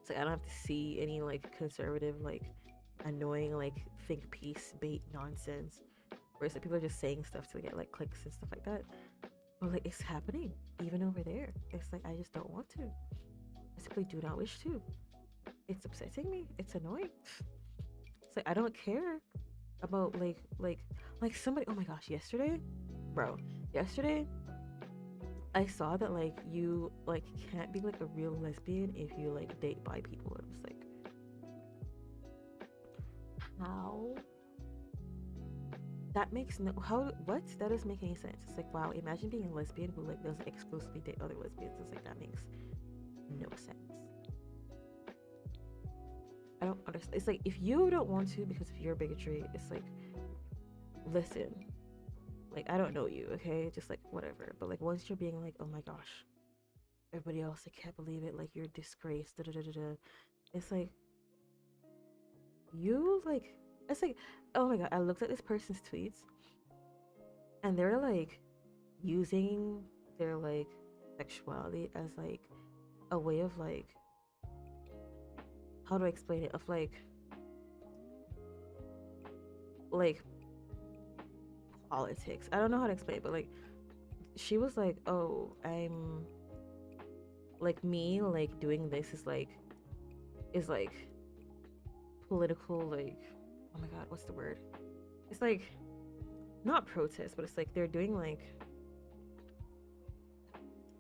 So I don't have to see any like conservative like annoying like think piece bait nonsense. Whereas like, people are just saying stuff to get like clicks and stuff like that. But like it's happening even over there. It's like I just don't want to. I simply do not wish to. It's upsetting me. It's annoying. It's like I don't care about like somebody. Oh my gosh! Yesterday, bro. Yesterday, I saw that like you like can't be like a real lesbian if you like date bi people. I was like, how? That makes no how what? That doesn't make any sense. It's like wow, imagine being a lesbian who like doesn't exclusively date other lesbians. It's like that makes no sense. I don't understand. It's like if you don't want to because of your bigotry, it's like listen, like I don't know you, okay? Just like whatever. But like once you're being like, oh my gosh, everybody else, I can't believe it, like you're disgraced, da da da da da. It's like you like it's like oh my god, I looked at this person's tweets and they're like using their like sexuality as like a way of like how do I explain it? Of like politics. I don't know how to explain it, but like she was like, "Oh, I'm like me like doing this is like political like oh my god, what's the word? It's like not protest, but it's like they're doing like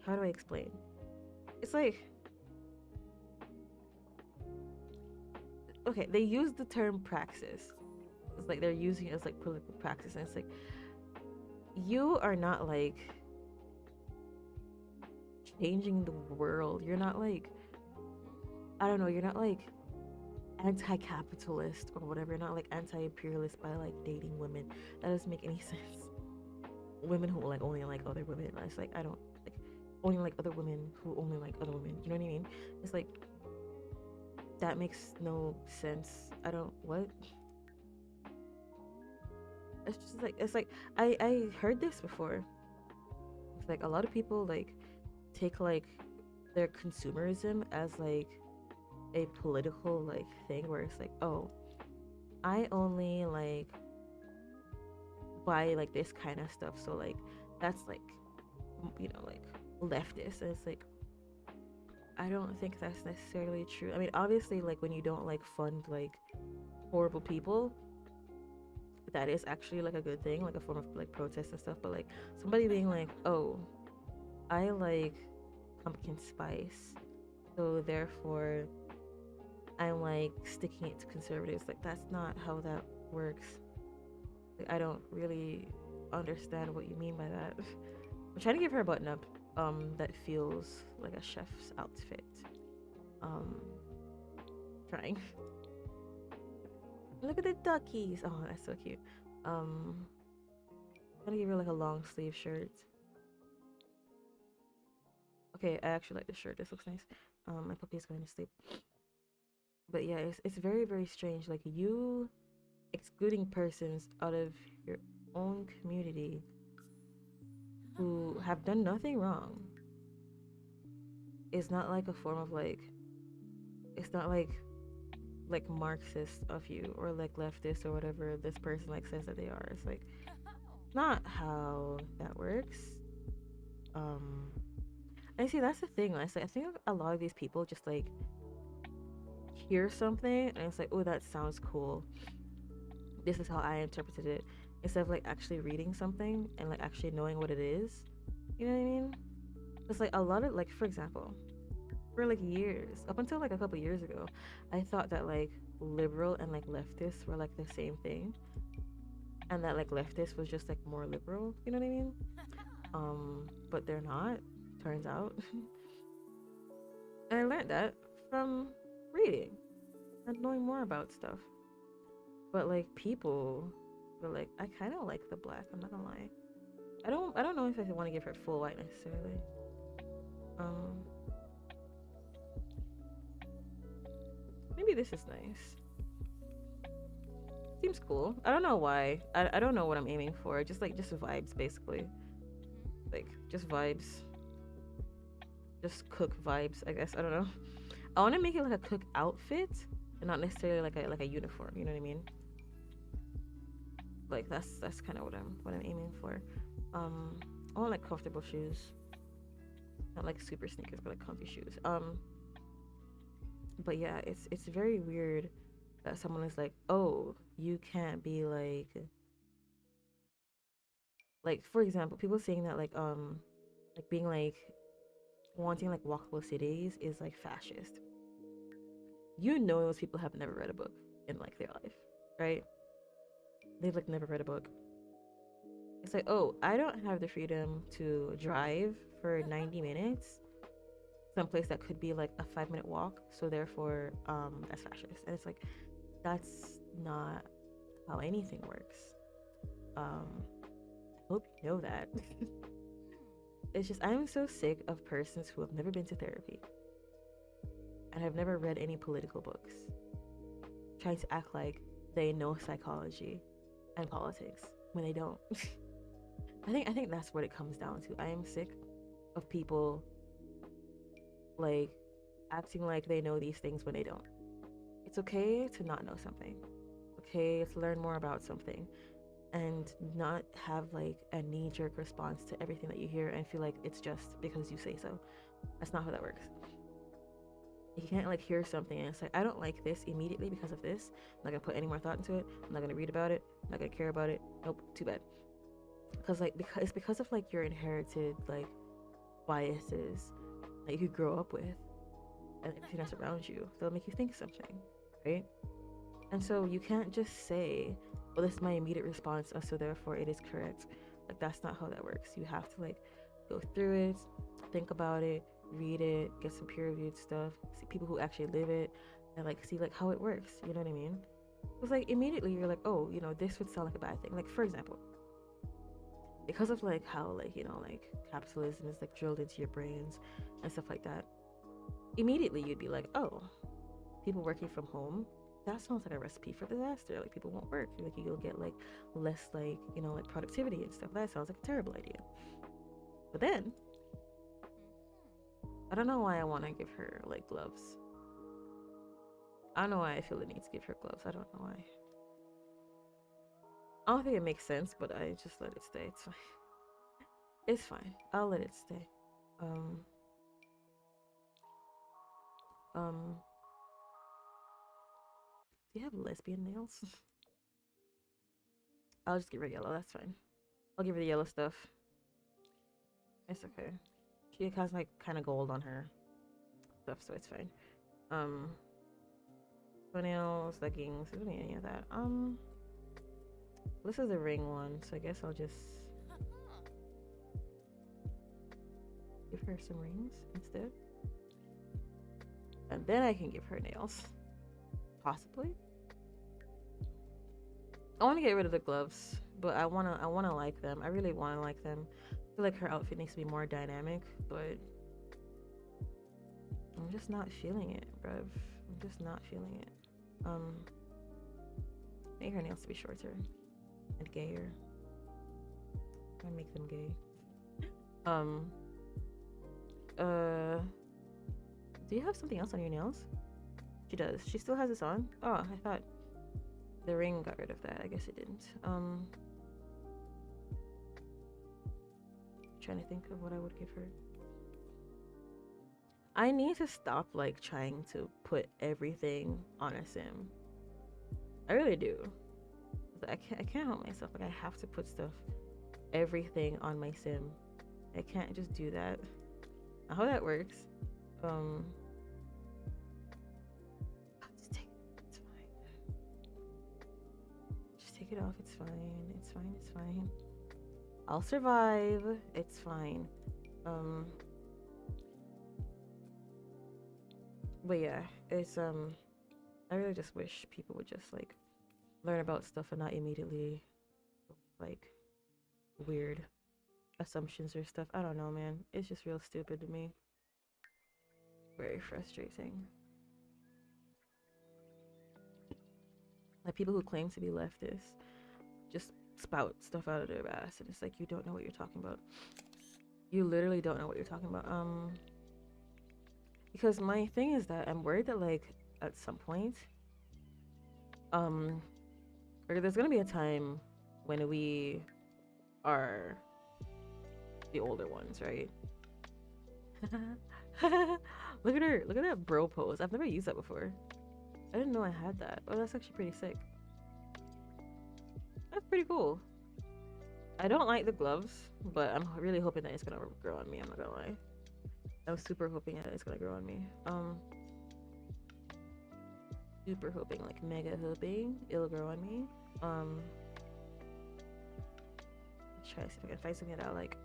how do I explain? It's like okay, they use the term praxis. It's like they're using it as like political praxis, and it's like you are not like changing the world. You're not like I don't know. You're not like anti-capitalist or whatever. You're not like anti-imperialist by like dating women. That doesn't make any sense. Women who like only like other women. It's like I don't like only like other women who only like other women. You know what I mean? It's like that makes no sense. I don't what. It's like I heard this before. It's like a lot of people like take like their consumerism as like a political like thing where it's like oh I only like buy like this kind of stuff so like that's like you know like leftist, and it's like I don't think that's necessarily true. I mean obviously like when you don't like fund like horrible people that is actually like a good thing, like a form of like protest and stuff, but like somebody being like oh I like pumpkin spice so therefore I'm like sticking it to conservatives, like that's not how that works. Like, I don't really understand what you mean by that. I'm trying to give her a button up that feels like a chef's outfit. Um trying. Look at the duckies. Oh, that's so cute. I'm gonna give her like a long sleeve shirt. Okay, I actually like this shirt. This looks nice. My puppy is going to sleep. But yeah, it's very very strange. Like you excluding persons out of your own community who have done nothing wrong is not like a form of like, it's not like Marxist of you or like leftist or whatever this person like says that they are. It's like not how that works. Um, I see that's the thing. Like, I think a lot of these people just like hear something and it's like, oh, that sounds cool. This is how I interpreted it, instead of like actually reading something and like actually knowing what it is. You know what I mean? It's like a lot of like, for example, for like years, up until like a couple years ago, I thought that like liberal and like leftist were like the same thing, and that like leftist was just like more liberal. You know what I mean? But they're not. Turns out, and I learned that from reading and knowing more about stuff. But like people were like, I kind of like the black. I'm not gonna lie. I don't know if I want to give her full white necessarily. Um, maybe this is nice. Seems cool. I don't know why. I don't know what I'm aiming for. Just vibes basically. Like just vibes. Just cook vibes, I guess. I don't know. I want to make it like a cook outfit and not necessarily like a uniform, you know what I mean? Like that's kind of what I'm aiming for. I want like comfortable shoes. Not like super sneakers, but like comfy shoes. But yeah, it's very weird that someone is like, "Oh, you can't be like for example, people saying that like being like wanting like walkable cities is like fascist. You know those people have never read a book in like their life, right? They've like never read a book. It's like, "Oh, I don't have the freedom to drive for 90 minutes someplace that could be like a 5-minute walk, so therefore that's fascist." And it's like that's not how anything works. I hope you know that. It's just I'm so sick of persons who have never been to therapy and have never read any political books trying to act like they know psychology and politics when they don't. I think that's what it comes down to. I am sick of people like acting like they know these things when they don't. It's okay to not know something. It's okay to learn more about something and not have like a knee-jerk response to everything that you hear and feel like it's just because you say so. That's not how that works. You can't like hear something and it's like, I don't like this immediately because of this. I'm not gonna put any more thought into it. I'm not gonna read about it. I'm not gonna care about it. Nope, too bad. Because it's because of like your inherited like biases that you grow up with and everything that's around you. They'll make you think something, right? And so you can't just say, well, this is my immediate response, so therefore it is correct. Like that's not how that works. You have to like go through it, think about it, read it, get some peer-reviewed stuff, see people who actually live it, and like see like how it works. You know what I mean? It's like immediately you're like, oh, this would sound like a bad thing. Like for example, because of like how like like capitalism is like drilled into your brains and stuff like that. Immediately you'd be like, oh, people working from home, that sounds like a recipe for disaster. Like people won't work, like you'll get like less like like productivity and stuff. That sounds like a terrible idea. But then I don't know why I want to give her like gloves. I don't know why I feel the need to give her gloves. I don't know why. I don't think it makes sense, but I just let it stay. It's fine. It's fine. I'll let it stay. um um do you have lesbian nails? I'll just give her yellow. That's fine. I'll give her the yellow stuff. It's okay. She has like kind of gold on her stuff, so it's fine. Um, Toenails, leggings, I don't need any of that. This is a ring one, so I guess I'll just give her some rings instead, and then I can give her nails, possibly. I want to get rid of the gloves, but I wanna like them. I really wanna like them. I feel like her outfit needs to be more dynamic, but I'm just not feeling it, bruv. I'm just not feeling it. Make her nails to be shorter and gayer. I make them gay. Do you have something else on your nails? She does. She still has this on? Oh, I thought the ring got rid of that. I guess it didn't. Trying to think of what I would give her. I need to stop like trying to put everything on a sim. I really do. I can't help myself. Like I have to put everything on my sim. I can't just do that. I hope that works. Just take it. It's fine. Just take it off. It's fine. It's fine. It's fine. I'll survive. It's fine. But yeah, it's I really just wish people would just like learn about stuff and not immediately like weird assumptions or stuff. I don't know, man. It's just real stupid to me. Very frustrating. Like people who claim to be leftists just spout stuff out of their ass and it's like you don't know what you're talking about. You literally don't know what you're talking about. Because my thing is that I'm worried that like at some point or there's gonna be a time when we are the older ones, right? Look at her. Look at that bro pose. I've never used that before. I didn't know I had that. Oh, that's actually pretty sick. That's pretty cool. I don't like the gloves, but I'm really hoping that it's gonna grow on me. I'm not gonna lie. I'm super hoping that it's gonna grow on me. Super hoping, like mega hoping it'll grow on me. Let's try to see if I can find something that I like.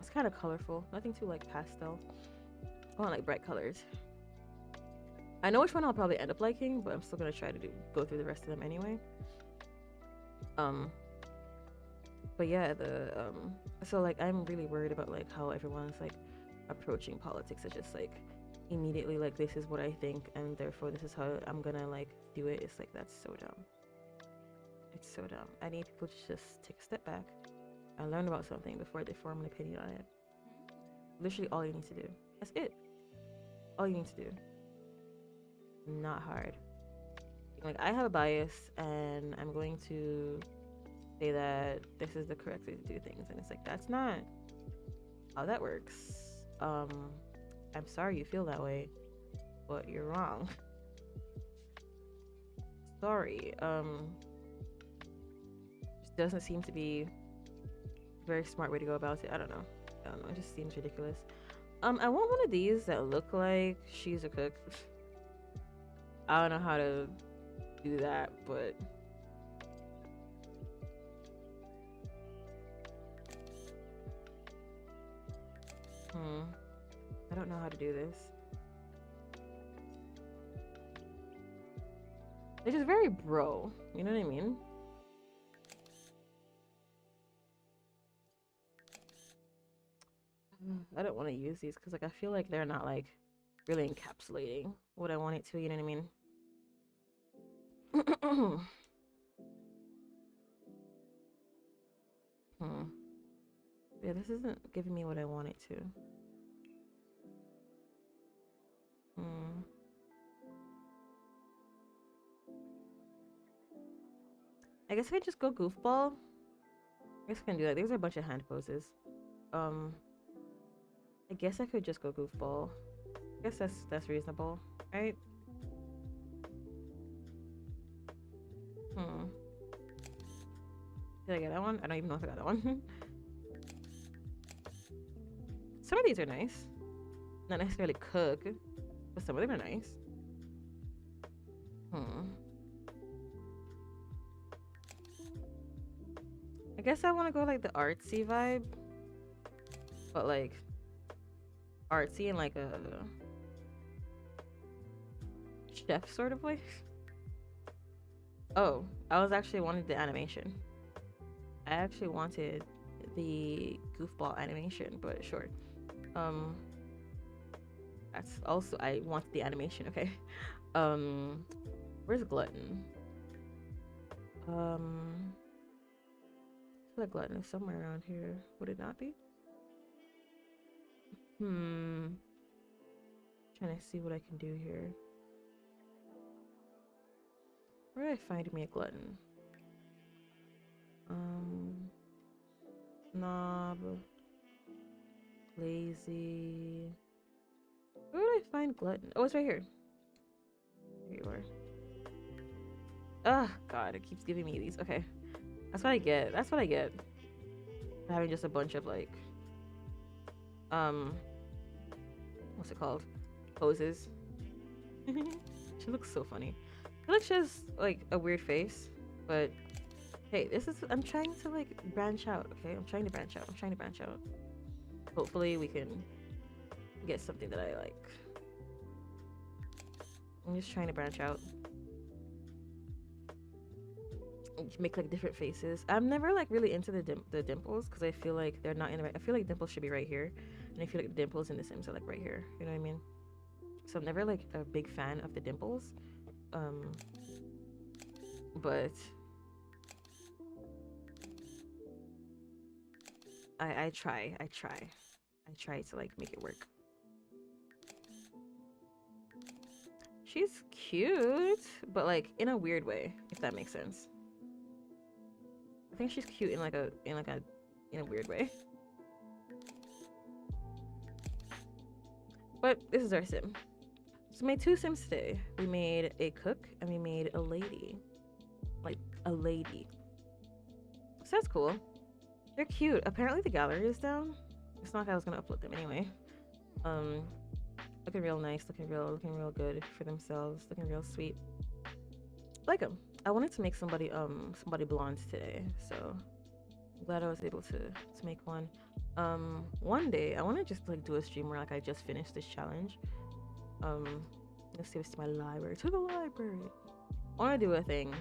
It's kind of colorful. Nothing too like pastel. I want like bright colors. I know which one I'll probably end up liking, but I'm still gonna try to go through the rest of them anyway. But yeah, so like I'm really worried about like how everyone's like approaching politics. It's just like immediately like this is what I think and therefore this is how I'm gonna like do it. It's like that's so dumb. It's so dumb. I need people to just take a step back and learn about something before they form an opinion on it. Literally all you need to do. That's it. All you need to do. Not hard. Like I have a bias and I'm going to say that this is the correct way to do things and it's like that's not how that works. I'm sorry you feel that way, but you're wrong. Sorry. Just doesn't seem to be a very smart way to go about it. I don't know. It just seems ridiculous. I want one of these that look like she's a cook. I don't know how to do that, but I don't know how to do this. It's just very bro, you know what I mean? I don't want to use these because like I feel like they're not like really encapsulating what I want it to, you know what I mean? Yeah, this isn't giving me what I want it to. I guess I could just go goofball. I guess I can do that. These are a bunch of hand poses. I guess I could just go goofball. I guess that's reasonable, right? Did I get that one? I don't even know if I got that one. Some of these are nice. Not necessarily cook, but some of them are nice. I guess I want to go like the artsy vibe, but like artsy in like a chef sort of way. Oh, I was actually wanted the animation. I actually wanted the goofball animation, but sure. That's also I want the animation. Okay. Where's Glutton? I feel like glutton is somewhere around here. Would it not be? Hmm. Trying to see what I can do here. Where did I find me a glutton? Knob. Lazy. Where would I find glutton? Oh, it's right here. Here you are. Oh, God, it keeps giving me these. Okay. That's what I get. That's what I get. Having just a bunch of, like, what's it called? Poses. She looks so funny. She looks just, like, a weird face. But, hey, I'm trying to, like, branch out, okay? I'm trying to branch out. Hopefully we can get something that I like. I'm just trying to branch out. Make like different faces. I'm never like really into the dimples because I feel like they're not in the right. I feel like dimples should be right here, and I feel like the dimples in the Sims are like right here. You know what I mean? So I'm never like a big fan of the dimples. But I try to like make it work. She's cute, but like in a weird way, if that makes sense. I think she's cute in a weird way. But this is our sim. So we made 2 sims today. We made a cook and we made a lady. Like a lady. So that's cool. They're cute. Apparently the gallery is down. It's not like I was gonna upload them anyway. Looking real nice, looking real good for themselves, looking real sweet. Like them. I wanted to make somebody blonde today, so I'm glad I was able to make one. One day I want to just like do a stream where like I just finished this challenge. Let's see, it's to my library. To the library. I want to do a thing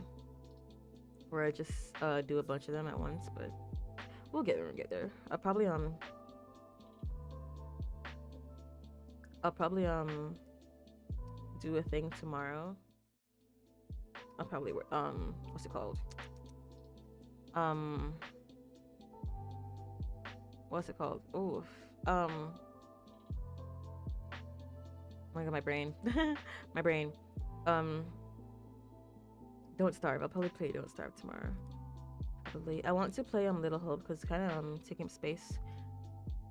where I just do a bunch of them at once, but we'll get there. I'll probably do a thing tomorrow. I'll probably what's it called? What's it called? Oof. Oh my god, my brain. My brain. Don't Starve. I'll probably play Don't Starve tomorrow. Probably. I want to play Little Hope because it's kind of taking up space,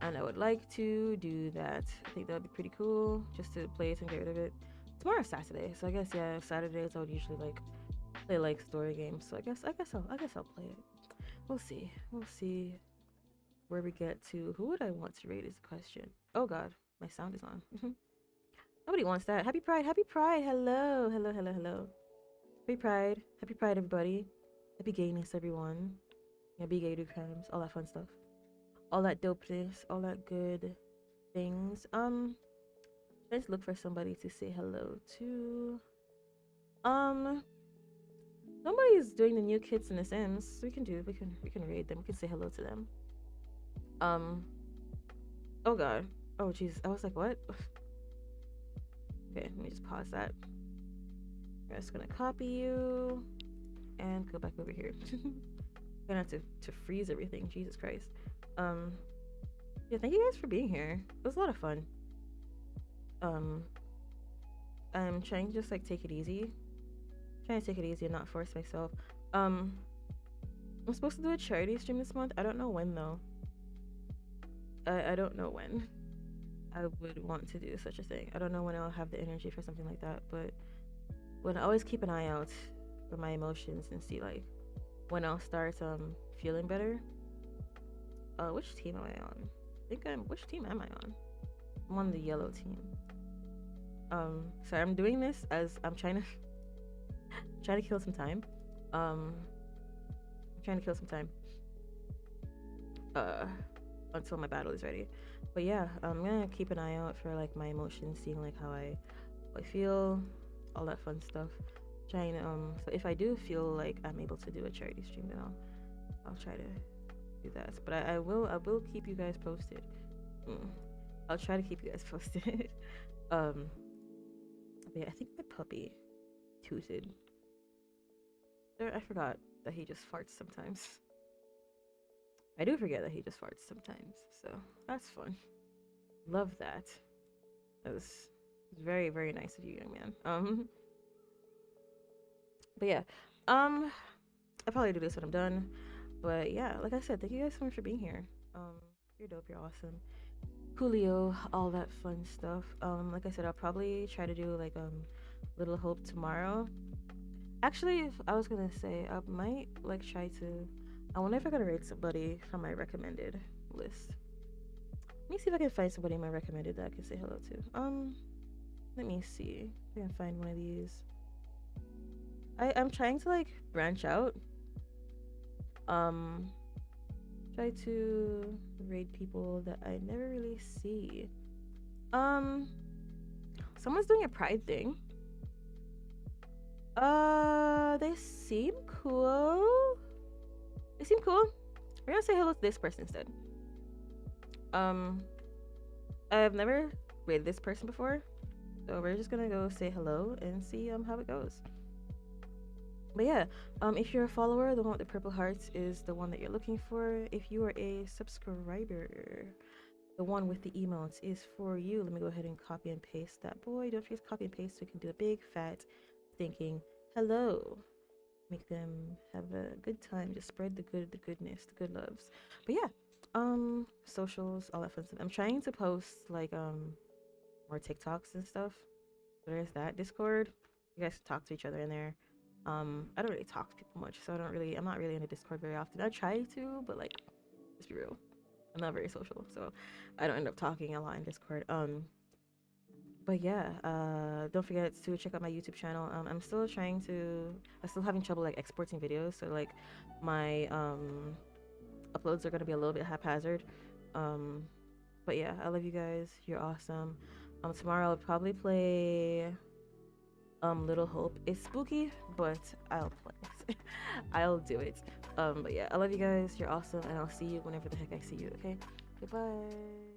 and I would like to do that. I think that would be pretty cool, just to play it and get rid of it. Tomorrow's Saturday, so I guess yeah, Saturdays I would usually like play like story games. So I guess I'll play it. We'll see where we get to. Who would I want to rate is the question. Oh god, my sound is on. Nobody wants that. Happy Pride, hello. Happy Pride, everybody. Happy gayness, everyone. Yeah, be gay, do crimes, all that fun stuff, all that dopeness, all that good things. Let's look for somebody to say hello to. Nobody's doing the new kids in the Sims. We can raid them. We can say hello to them. Oh god. Oh jeez. I was like, what? Okay, let me just pause that. I'm just gonna copy you and go back over here. Gonna have to freeze everything. Jesus Christ. Yeah, thank you guys for being here. It was a lot of fun. I'm trying to just like take it easy. Trying to take it easy and not force myself. I'm supposed to do a charity stream this month. I don't know when though. I don't know when I would want to do such a thing. I don't know when I'll have the energy for something like that, but when I always keep an eye out for my emotions and see like when I'll start feeling better. Which team am I on? Which team am I on? I'm on the yellow team. So I'm doing this as I'm trying to kill some time. Until my battle is ready. But yeah, I'm gonna keep an eye out for like my emotions, seeing like how I feel, all that fun stuff. Trying so if I do feel like I'm able to do a charity stream, then I'll try to do that. But I will keep you guys posted. I'll try to keep you guys posted. But yeah, I think my puppy tooted. I forgot. that he just farts sometimes. I do forget that he just farts sometimes, so that's fun. Love that. That was very, very nice of you, young man. But yeah, I'll probably do this when I'm done. But yeah, like I said, thank you guys so much for being here. You're dope. You're awesome. Julio, all that fun stuff. Like I said, I'll probably try to do like Little Hope tomorrow. Actually, if I was gonna say, I might like try to. I wonder if I gotta rate somebody from my recommended list. Let me see if I can find somebody in my recommended that I can say hello to. Let me see if I can find one of these. I'm trying to like branch out. Try to raid people that I never really see. Someone's doing a pride thing. They seem cool. They seem cool. We're gonna say hello to this person instead. I've never rated this person before, so we're just gonna go say hello and see how it goes. But yeah, if you're a follower, the one with the purple hearts is the one that you're looking for. If you are a subscriber, the one with the emotes is for you. Let me go ahead and copy and paste that. Boy, don't forget to copy and paste so we can do a big fat thinking hello. Make them have a good time. Just spread the goodness, the good loves. But yeah, socials, all that fun stuff. I'm trying to post like more TikToks and stuff. There's that. Discord. You guys talk to each other in there. I don't really talk to people much, so I'm not really in a Discord very often. I try to, but like, let's be real, I'm not very social, so I don't end up talking a lot in Discord. But yeah, don't forget to check out my YouTube channel. I'm still having trouble like exporting videos, so like my uploads are gonna be a little bit haphazard. But yeah, I love you guys. You're awesome. Tomorrow I'll probably play Little Hope. It's spooky, but I'll play. I'll do it. But yeah, I love you guys. You're awesome, and I'll see you whenever the heck I see you. Okay, goodbye.